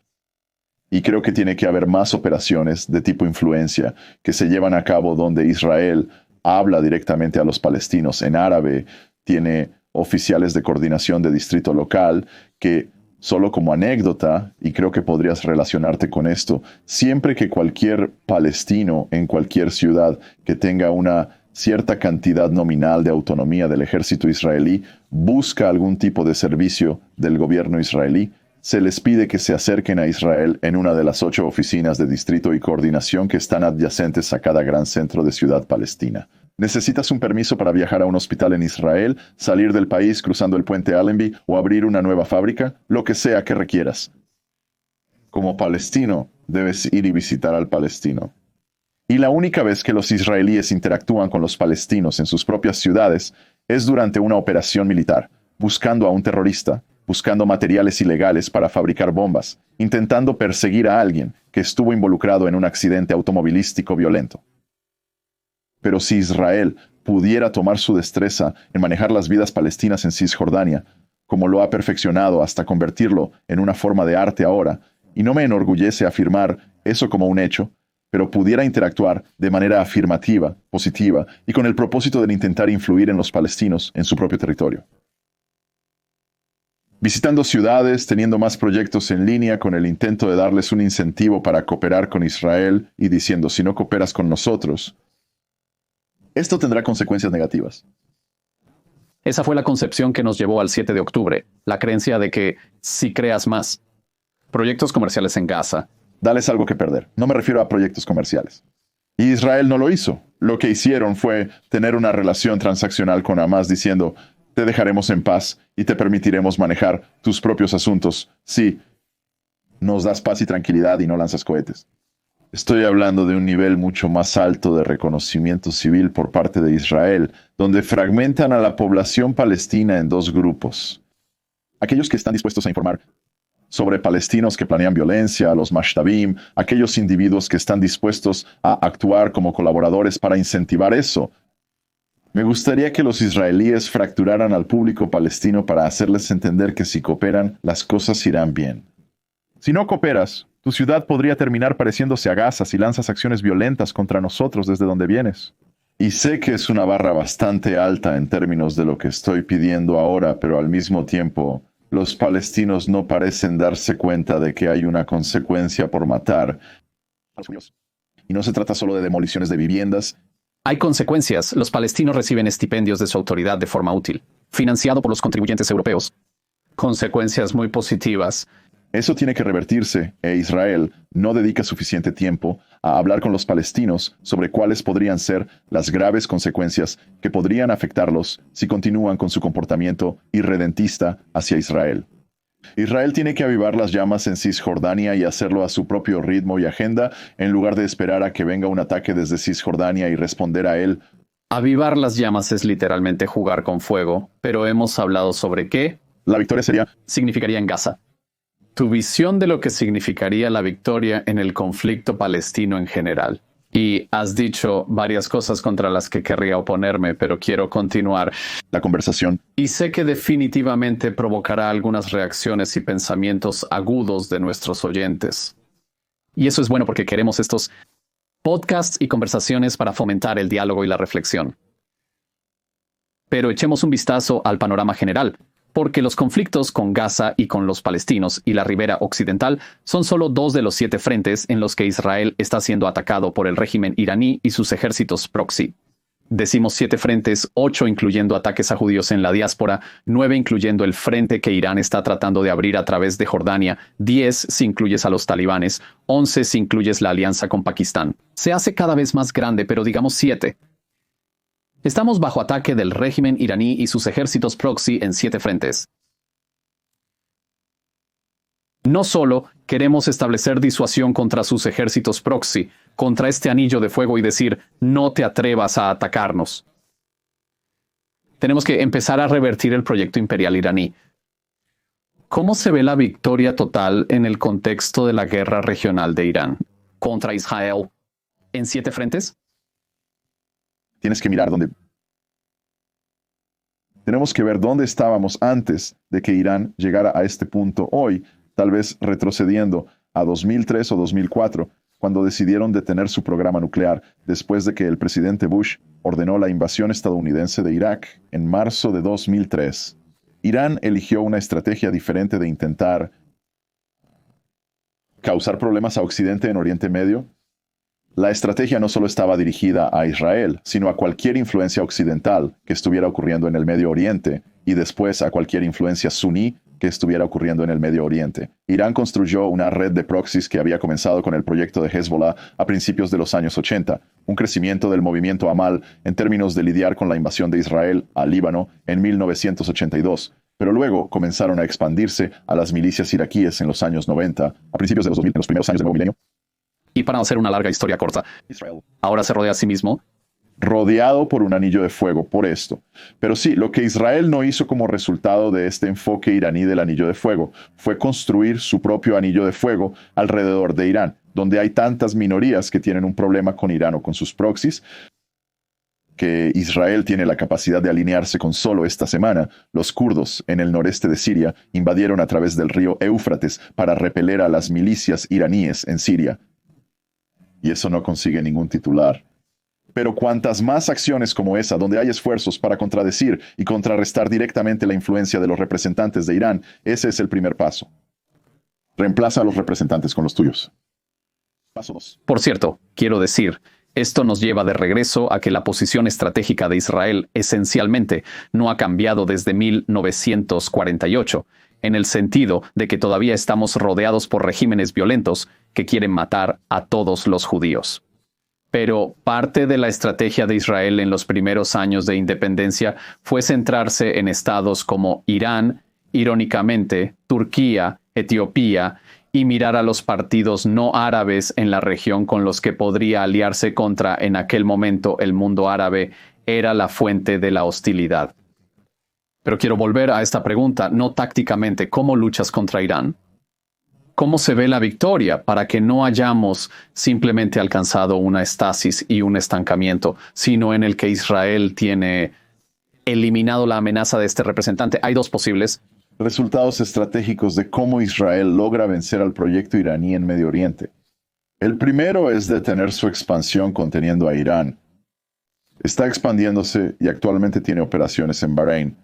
Y creo que tiene que haber más operaciones de tipo influencia que se llevan a cabo donde Israel habla directamente a los palestinos en árabe, tiene oficiales de coordinación de distrito local que, solo como anécdota, y creo que podrías relacionarte con esto, siempre que cualquier palestino en cualquier ciudad que tenga una cierta cantidad nominal de autonomía del ejército israelí busca algún tipo de servicio del gobierno israelí, se les pide que se acerquen a Israel en una de las 8 oficinas de distrito y coordinación que están adyacentes a cada gran centro de ciudad palestina. ¿Necesitas un permiso para viajar a un hospital en Israel, salir del país cruzando el puente Allenby o abrir una nueva fábrica? Lo que sea que requieras. Como palestino, debes ir y visitar al palestino. Y la única vez que los israelíes interactúan con los palestinos en sus propias ciudades es durante una operación militar, buscando a un terrorista, buscando materiales ilegales para fabricar bombas, intentando perseguir a alguien que estuvo involucrado en un accidente automovilístico violento. Pero si Israel pudiera tomar su destreza en manejar las vidas palestinas en Cisjordania, como lo ha perfeccionado hasta convertirlo en una forma de arte ahora, y no me enorgullece afirmar eso como un hecho, pero pudiera interactuar de manera afirmativa, positiva, y con el propósito de intentar influir en los palestinos en su propio territorio. Visitando ciudades, teniendo más proyectos en línea con el intento de darles un incentivo para cooperar con Israel y diciendo, si no cooperas con nosotros, esto tendrá consecuencias negativas. Esa fue la concepción que nos llevó al 7 de octubre, la creencia de que si creas más. Proyectos comerciales en Gaza. Dales algo que perder. No me refiero a proyectos comerciales. Y Israel no lo hizo. Lo que hicieron fue tener una relación transaccional con Hamás diciendo, te dejaremos en paz y te permitiremos manejar tus propios asuntos si nos das paz y tranquilidad y no lanzas cohetes. Estoy hablando de un nivel mucho más alto de reconocimiento civil por parte de Israel, donde fragmentan a la población palestina en 2 grupos. Aquellos que están dispuestos a informar sobre palestinos que planean violencia, los mashtabim, aquellos individuos que están dispuestos a actuar como colaboradores para incentivar eso. Me gustaría que los israelíes fracturaran al público palestino para hacerles entender que si cooperan, las cosas irán bien. Si no cooperas, tu ciudad podría terminar pareciéndose a Gaza si lanzas acciones violentas contra nosotros desde donde vienes. Y sé que es una barra bastante alta en términos de lo que estoy pidiendo ahora, pero al mismo tiempo, los palestinos no parecen darse cuenta de que hay una consecuencia por matar a los judíos. Y no se trata solo de demoliciones de viviendas. Hay consecuencias. Los palestinos reciben estipendios de su autoridad de forma útil, financiado por los contribuyentes europeos. Consecuencias muy positivas. Eso tiene que revertirse, e Israel no dedica suficiente tiempo a hablar con los palestinos sobre cuáles podrían ser las graves consecuencias que podrían afectarlos si continúan con su comportamiento irredentista hacia Israel. Israel tiene que avivar las llamas en Cisjordania y hacerlo a su propio ritmo y agenda, en lugar de esperar a que venga un ataque desde Cisjordania y responder a él. Avivar las llamas es literalmente jugar con fuego, pero hemos hablado sobre qué La victoria significaría en Gaza. Tu visión de lo que significaría la victoria en el conflicto palestino en general. Y has dicho varias cosas contra las que querría oponerme, pero quiero continuar la conversación. Y sé que definitivamente provocará algunas reacciones y pensamientos agudos de nuestros oyentes. Y eso es bueno porque queremos estos podcasts y conversaciones para fomentar el diálogo y la reflexión. Pero echemos un vistazo al panorama general, porque los conflictos con Gaza y con los palestinos y la ribera occidental son solo 2 de los 7 frentes en los que Israel está siendo atacado por el régimen iraní y sus ejércitos proxy. Decimos 7 frentes, 8 incluyendo ataques a judíos en la diáspora, 9 incluyendo el frente que Irán está tratando de abrir a través de Jordania, 10 si incluyes a los talibanes, 11 si incluyes la alianza con Pakistán. Se hace cada vez más grande, pero digamos 7. Estamos bajo ataque del régimen iraní y sus ejércitos proxy en 7 frentes. No solo queremos establecer disuasión contra sus ejércitos proxy, contra este anillo de fuego y decir, no te atrevas a atacarnos. Tenemos que empezar a revertir el proyecto imperial iraní. ¿Cómo se ve la victoria total en el contexto de la guerra regional de Irán contra Israel en 7 frentes? Tienes que mirar dónde. Tenemos que ver dónde estábamos antes de que Irán llegara a este punto hoy, tal vez retrocediendo a 2003 o 2004, cuando decidieron detener su programa nuclear después de que el presidente Bush ordenó la invasión estadounidense de Irak en marzo de 2003. Irán eligió una estrategia diferente de intentar causar problemas a Occidente en Oriente Medio. La estrategia no solo estaba dirigida a Israel, sino a cualquier influencia occidental que estuviera ocurriendo en el Medio Oriente y después a cualquier influencia suní que estuviera ocurriendo en el Medio Oriente. Irán construyó una red de proxies que había comenzado con el proyecto de Hezbollah a principios de los años 80, un crecimiento del movimiento Amal en términos de lidiar con la invasión de Israel al Líbano en 1982, pero luego comenzaron a expandirse a las milicias iraquíes en los años 90, a principios de los 2000, en los primeros años del nuevo milenio. Y para hacer una larga historia corta, Israel ahora se rodea a sí mismo. rodeado por un anillo de fuego por esto. Pero sí, lo que Israel no hizo como resultado de este enfoque iraní del anillo de fuego fue construir su propio anillo de fuego alrededor de Irán, donde hay tantas minorías que tienen un problema con Irán o con sus proxies, que Israel tiene la capacidad de alinearse con. Solo esta semana, los kurdos en el noreste de Siria invadieron a través del río Éufrates para repeler a las milicias iraníes en Siria. Y eso no consigue ningún titular. Pero cuantas más acciones como esa, donde hay esfuerzos para contradecir y contrarrestar directamente la influencia de los representantes de Irán, ese es el primer paso. Reemplaza a los representantes con los tuyos. Paso 2. Por cierto, quiero decir, esto nos lleva de regreso a que la posición estratégica de Israel esencialmente no ha cambiado desde 1948, en el sentido de que todavía estamos rodeados por regímenes violentos que quieren matar a todos los judíos. Pero parte de la estrategia de Israel en los primeros años de independencia fue centrarse en estados como Irán, irónicamente, Turquía, Etiopía, y mirar a los partidos no árabes en la región con los que podría aliarse contra en aquel momento el mundo árabe era la fuente de la hostilidad. Pero quiero volver a esta pregunta, no tácticamente, ¿cómo luchas contra Irán? ¿Cómo se ve la victoria para que no hayamos simplemente alcanzado una estasis y un estancamiento, sino en el que Israel tiene eliminado la amenaza de este representante? Hay dos posibles. Resultados estratégicos de cómo Israel logra vencer al proyecto iraní en Medio Oriente. El primero es detener su expansión conteniendo a Irán. Está expandiéndose y actualmente tiene operaciones en Bahrein.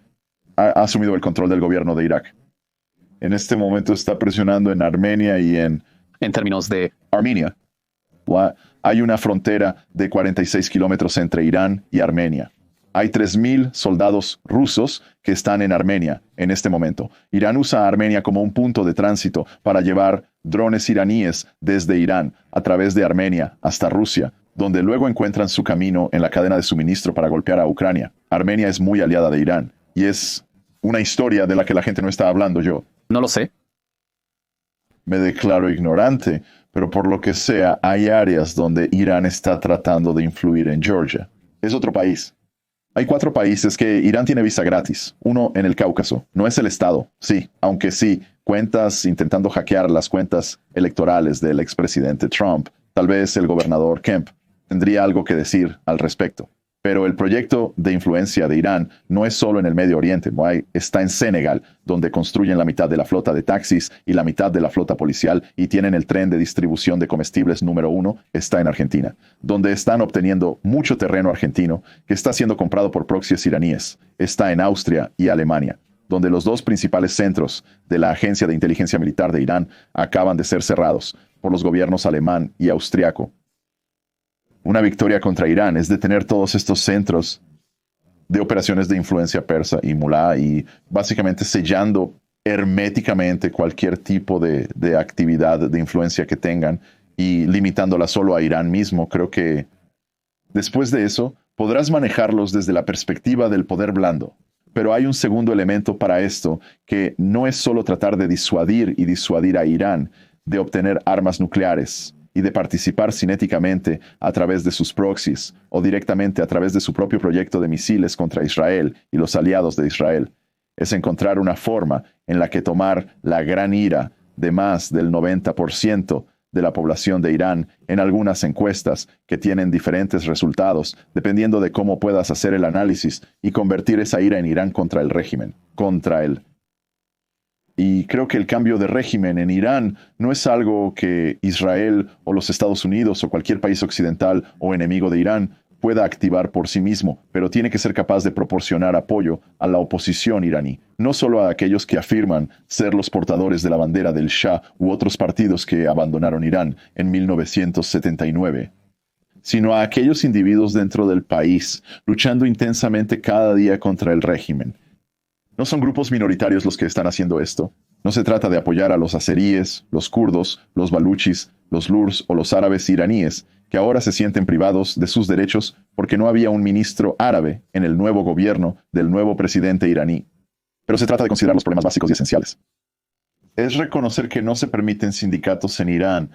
Ha asumido el control del gobierno de Irak. En este momento está presionando en Armenia y en términos de Armenia. Hay una frontera de 46 kilómetros entre Irán y Armenia. Hay 3.000 soldados rusos que están en Armenia en este momento. Irán usa a Armenia como un punto de tránsito para llevar drones iraníes desde Irán a través de Armenia hasta Rusia, donde luego encuentran su camino en la cadena de suministro para golpear a Ucrania. Armenia es muy aliada de Irán y es una historia de la que la gente no está hablando yo. No lo sé. Me declaro ignorante, pero por lo que sea, hay áreas donde Irán está tratando de influir en Georgia. Es otro país. Hay 4 países que Irán tiene visa gratis. Uno en el Cáucaso. No es el Estado, sí, aunque sí, cuentas intentando hackear las cuentas electorales del expresidente Trump. Tal vez el gobernador Kemp tendría algo que decir al respecto. Pero el proyecto de influencia de Irán no es solo en el Medio Oriente. Está en Senegal, donde construyen la mitad de la flota de taxis y la mitad de la flota policial y tienen el tren de distribución de comestibles número 1. Está en Argentina, donde están obteniendo mucho terreno argentino que está siendo comprado por proxies iraníes. Está en Austria y Alemania, donde los 2 principales centros de la Agencia de Inteligencia Militar de Irán acaban de ser cerrados por los gobiernos alemán y austriaco. Una victoria contra Irán es detener todos estos centros de operaciones de influencia persa y mulá y básicamente sellando herméticamente cualquier tipo de actividad de influencia que tengan y limitándola solo a Irán mismo. Creo que después de eso podrás manejarlos desde la perspectiva del poder blando. Pero hay un segundo elemento para esto, que no es solo tratar de disuadir a Irán de obtener armas nucleares y de participar cinéticamente a través de sus proxies o directamente a través de su propio proyecto de misiles contra Israel y los aliados de Israel. Es encontrar una forma en la que tomar la gran ira de más del 90% de la población de Irán en algunas encuestas que tienen diferentes resultados, dependiendo de cómo puedas hacer el análisis y convertir esa ira en Irán contra el régimen, contra él. Y creo que el cambio de régimen en Irán no es algo que Israel o los Estados Unidos o cualquier país occidental o enemigo de Irán pueda activar por sí mismo, pero tiene que ser capaz de proporcionar apoyo a la oposición iraní, no solo a aquellos que afirman ser los portadores de la bandera del Shah u otros partidos que abandonaron Irán en 1979, sino a aquellos individuos dentro del país luchando intensamente cada día contra el régimen. No son grupos minoritarios los que están haciendo esto. No se trata de apoyar a los azeríes, los kurdos, los baluchis, los lurs o los árabes iraníes, que ahora se sienten privados de sus derechos porque no había un ministro árabe en el nuevo gobierno del nuevo presidente iraní. Pero se trata de considerar los problemas básicos y esenciales. Es reconocer que no se permiten sindicatos en Irán.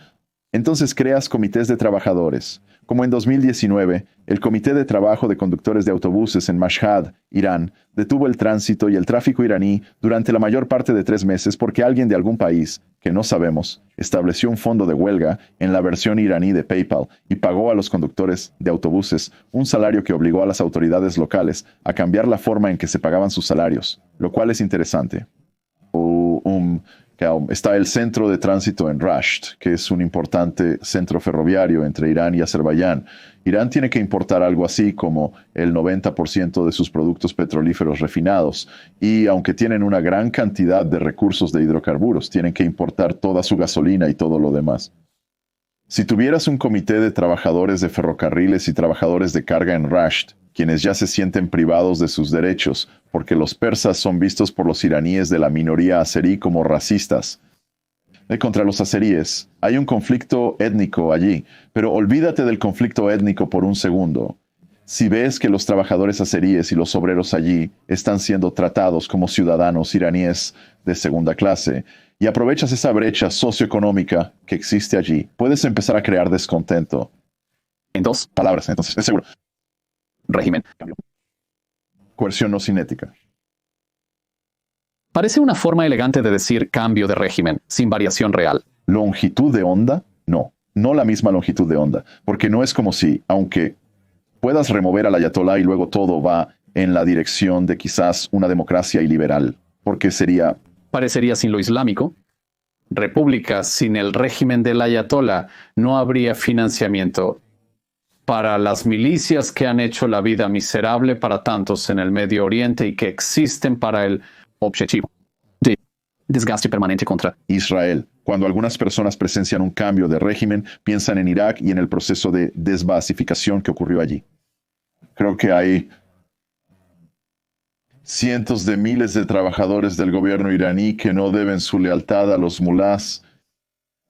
Entonces creas comités de trabajadores. Como en 2019, el Comité de Trabajo de Conductores de Autobuses en Mashhad, Irán, detuvo el tránsito y el tráfico iraní durante la mayor parte de 3 meses porque alguien de algún país, que no sabemos, estableció un fondo de huelga en la versión iraní de PayPal y pagó a los conductores de autobuses un salario que obligó a las autoridades locales a cambiar la forma en que se pagaban sus salarios, lo cual es interesante. Está el centro de tránsito en Rasht, que es un importante centro ferroviario entre Irán y Azerbaiyán. Irán tiene que importar algo así como el 90% de sus productos petrolíferos refinados, y aunque tienen una gran cantidad de recursos de hidrocarburos, tienen que importar toda su gasolina y todo lo demás. Si tuvieras un comité de trabajadores de ferrocarriles y trabajadores de carga en Rasht, quienes ya se sienten privados de sus derechos, porque los persas son vistos por los iraníes de la minoría azerí como racistas. Contra los azeríes, hay un conflicto étnico allí, pero olvídate del conflicto étnico por un segundo. Si ves que los trabajadores azeríes y los obreros allí están siendo tratados como ciudadanos iraníes de segunda clase, y aprovechas esa brecha socioeconómica que existe allí, puedes empezar a crear descontento. En 2 Palabras, entonces, es seguro. Régimen. Coerción no cinética. Parece una forma elegante de decir cambio de régimen, sin variación real. ¿Longitud de onda? No la misma longitud de onda, porque no es como si, aunque puedas remover al ayatolá y luego todo va en la dirección de quizás una democracia iliberal, porque Parecería sin lo islámico. República sin el régimen del ayatolá no habría financiamiento para las milicias que han hecho la vida miserable para tantos en el Medio Oriente y que existen para el objetivo de desgaste permanente contra Israel. Cuando algunas personas presencian un cambio de régimen, piensan en Irak y en el proceso de desbasificación que ocurrió allí. Creo que hay cientos de miles de trabajadores del gobierno iraní que no deben su lealtad a los mulás.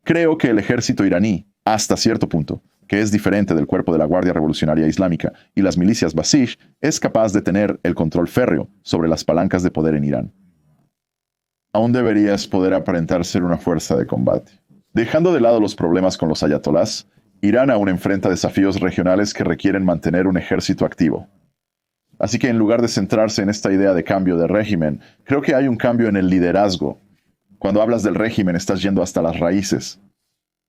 Creo que el ejército iraní, hasta cierto punto, que es diferente del cuerpo de la Guardia Revolucionaria Islámica y las milicias Basij, es capaz de tener el control férreo sobre las palancas de poder en Irán. Aún deberías poder aparentar ser una fuerza de combate. Dejando de lado los problemas con los ayatolás, Irán aún enfrenta desafíos regionales que requieren mantener un ejército activo. Así que en lugar de centrarse en esta idea de cambio de régimen, creo que hay un cambio en el liderazgo. Cuando hablas del régimen, estás yendo hasta las raíces.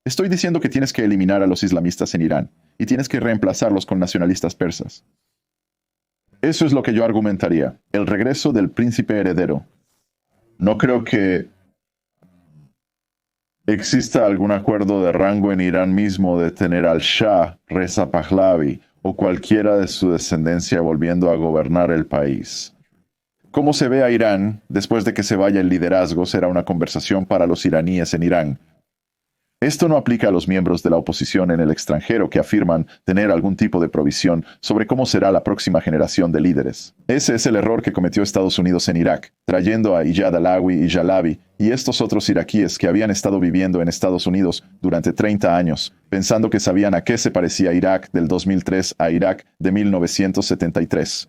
Estoy diciendo que tienes que eliminar a los islamistas en Irán y tienes que reemplazarlos con nacionalistas persas. Eso es lo que yo argumentaría, el regreso del príncipe heredero. No creo que exista algún acuerdo de rango en Irán mismo de tener al Shah, Reza Pahlavi o cualquiera de su descendencia volviendo a gobernar el país. Cómo se ve a Irán después de que se vaya el liderazgo será una conversación para los iraníes en Irán. Esto no aplica a los miembros de la oposición en el extranjero que afirman tener algún tipo de provisión sobre cómo será la próxima generación de líderes. Ese es el error que cometió Estados Unidos en Irak, trayendo a Iyad Alawi y Jalabi y estos otros iraquíes que habían estado viviendo en Estados Unidos durante 30 años, pensando que sabían a qué se parecía Irak del 2003 a Irak de 1973.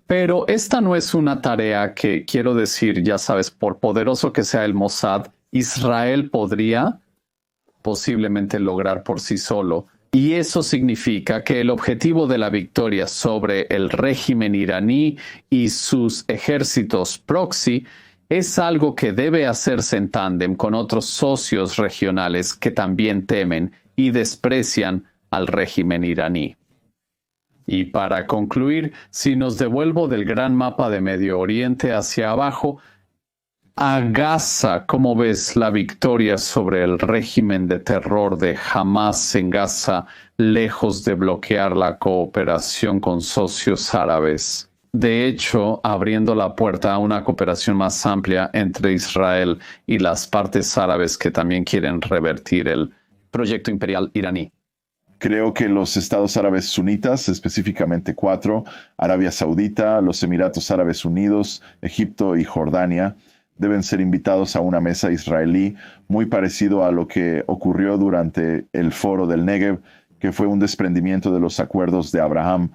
Pero esta no es una tarea que, quiero decir, ya sabes, por poderoso que sea el Mossad, Israel podría posiblemente lograr por sí solo. Y eso significa que el objetivo de la victoria sobre el régimen iraní y sus ejércitos proxy es algo que debe hacerse en tándem con otros socios regionales que también temen y desprecian al régimen iraní. Y para concluir, si nos devuelvo del gran mapa de Medio Oriente hacia abajo, a Gaza, ¿cómo ves la victoria sobre el régimen de terror de Hamás en Gaza, lejos de bloquear la cooperación con socios árabes? De hecho, abriendo la puerta a una cooperación más amplia entre Israel y las partes árabes que también quieren revertir el proyecto imperial iraní. Creo que los estados árabes sunitas, específicamente 4, Arabia Saudita, los Emiratos Árabes Unidos, Egipto y Jordania, deben ser invitados a una mesa israelí muy parecido a lo que ocurrió durante el Foro del Negev, que fue un desprendimiento de los acuerdos de Abraham,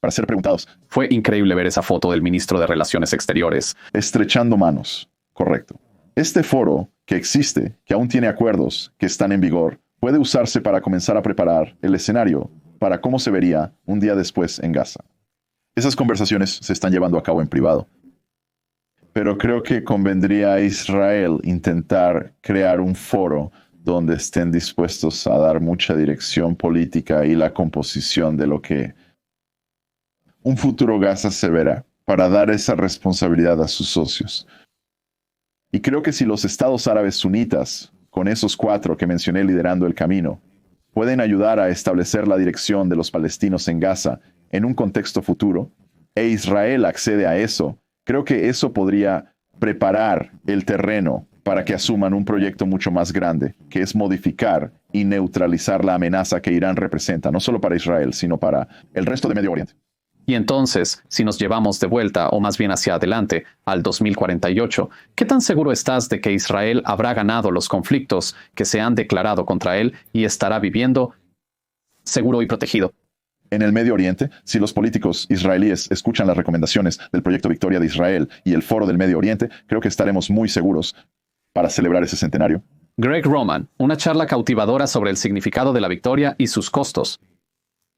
para ser preguntados. Fue increíble ver esa foto del ministro de Relaciones Exteriores. Estrechando manos, correcto. Este foro que existe, que aún tiene acuerdos que están en vigor, puede usarse para comenzar a preparar el escenario para cómo se vería un día después en Gaza. Esas conversaciones se están llevando a cabo en privado. Pero creo que convendría a Israel intentar crear un foro donde estén dispuestos a dar mucha dirección política y la composición de lo que un futuro Gaza se verá, para dar esa responsabilidad a sus socios. Y creo que si los estados árabes sunitas, con esos 4 que mencioné liderando el camino, pueden ayudar a establecer la dirección de los palestinos en Gaza en un contexto futuro, e Israel accede a eso, creo que eso podría preparar el terreno para que asuman un proyecto mucho más grande, que es modificar y neutralizar la amenaza que Irán representa, no solo para Israel, sino para el resto de Medio Oriente. Y entonces, si nos llevamos de vuelta, o más bien hacia adelante, al 2048, ¿qué tan seguro estás de que Israel habrá ganado los conflictos que se han declarado contra él y estará viviendo seguro y protegido? En el Medio Oriente, si los políticos israelíes escuchan las recomendaciones del Proyecto Victoria de Israel y el Foro del Medio Oriente, creo que estaremos muy seguros para celebrar ese centenario. Greg Roman, una charla cautivadora sobre el significado de la victoria y sus costos.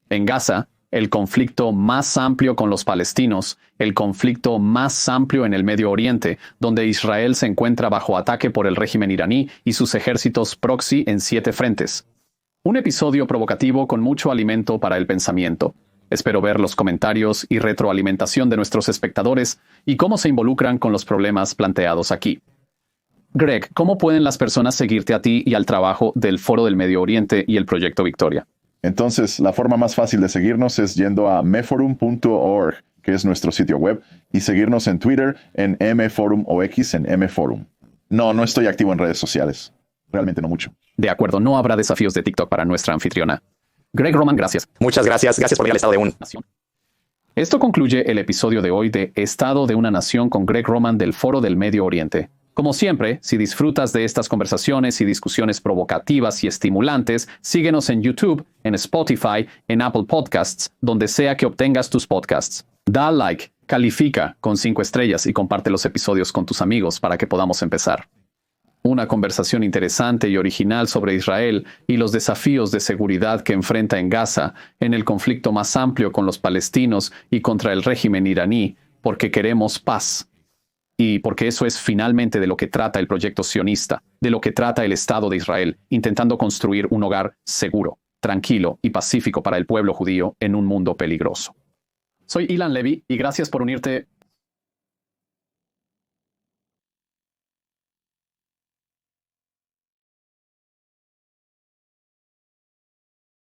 En Gaza, el conflicto más amplio con los palestinos, el conflicto más amplio en el Medio Oriente, donde Israel se encuentra bajo ataque por el régimen iraní y sus ejércitos proxy en 7 frentes. Un episodio provocativo con mucho alimento para el pensamiento. Espero ver los comentarios y retroalimentación de nuestros espectadores y cómo se involucran con los problemas planteados aquí. Greg, ¿cómo pueden las personas seguirte a ti y al trabajo del Foro del Medio Oriente y el Proyecto Victoria? Entonces, la forma más fácil de seguirnos es yendo a meforum.org, que es nuestro sitio web, y seguirnos en Twitter en mforum o X en mforum. No estoy activo en redes sociales. Realmente no mucho. De acuerdo, no habrá desafíos de TikTok para nuestra anfitriona. Greg Roman, gracias. Muchas gracias. Gracias por ir al Estado de un Nación. Esto concluye el episodio de hoy de Estado de una Nación con Greg Roman del Foro del Medio Oriente. Como siempre, si disfrutas de estas conversaciones y discusiones provocativas y estimulantes, síguenos en YouTube, en Spotify, en Apple Podcasts, donde sea que obtengas tus podcasts. Da like, califica con 5 estrellas y comparte los episodios con tus amigos para que podamos empezar. Una conversación interesante y original sobre Israel y los desafíos de seguridad que enfrenta en Gaza, en el conflicto más amplio con los palestinos y contra el régimen iraní, porque queremos paz. Y porque eso es finalmente de lo que trata el proyecto sionista, de lo que trata el Estado de Israel, intentando construir un hogar seguro, tranquilo y pacífico para el pueblo judío en un mundo peligroso. Soy Ilan Levy y gracias por unirte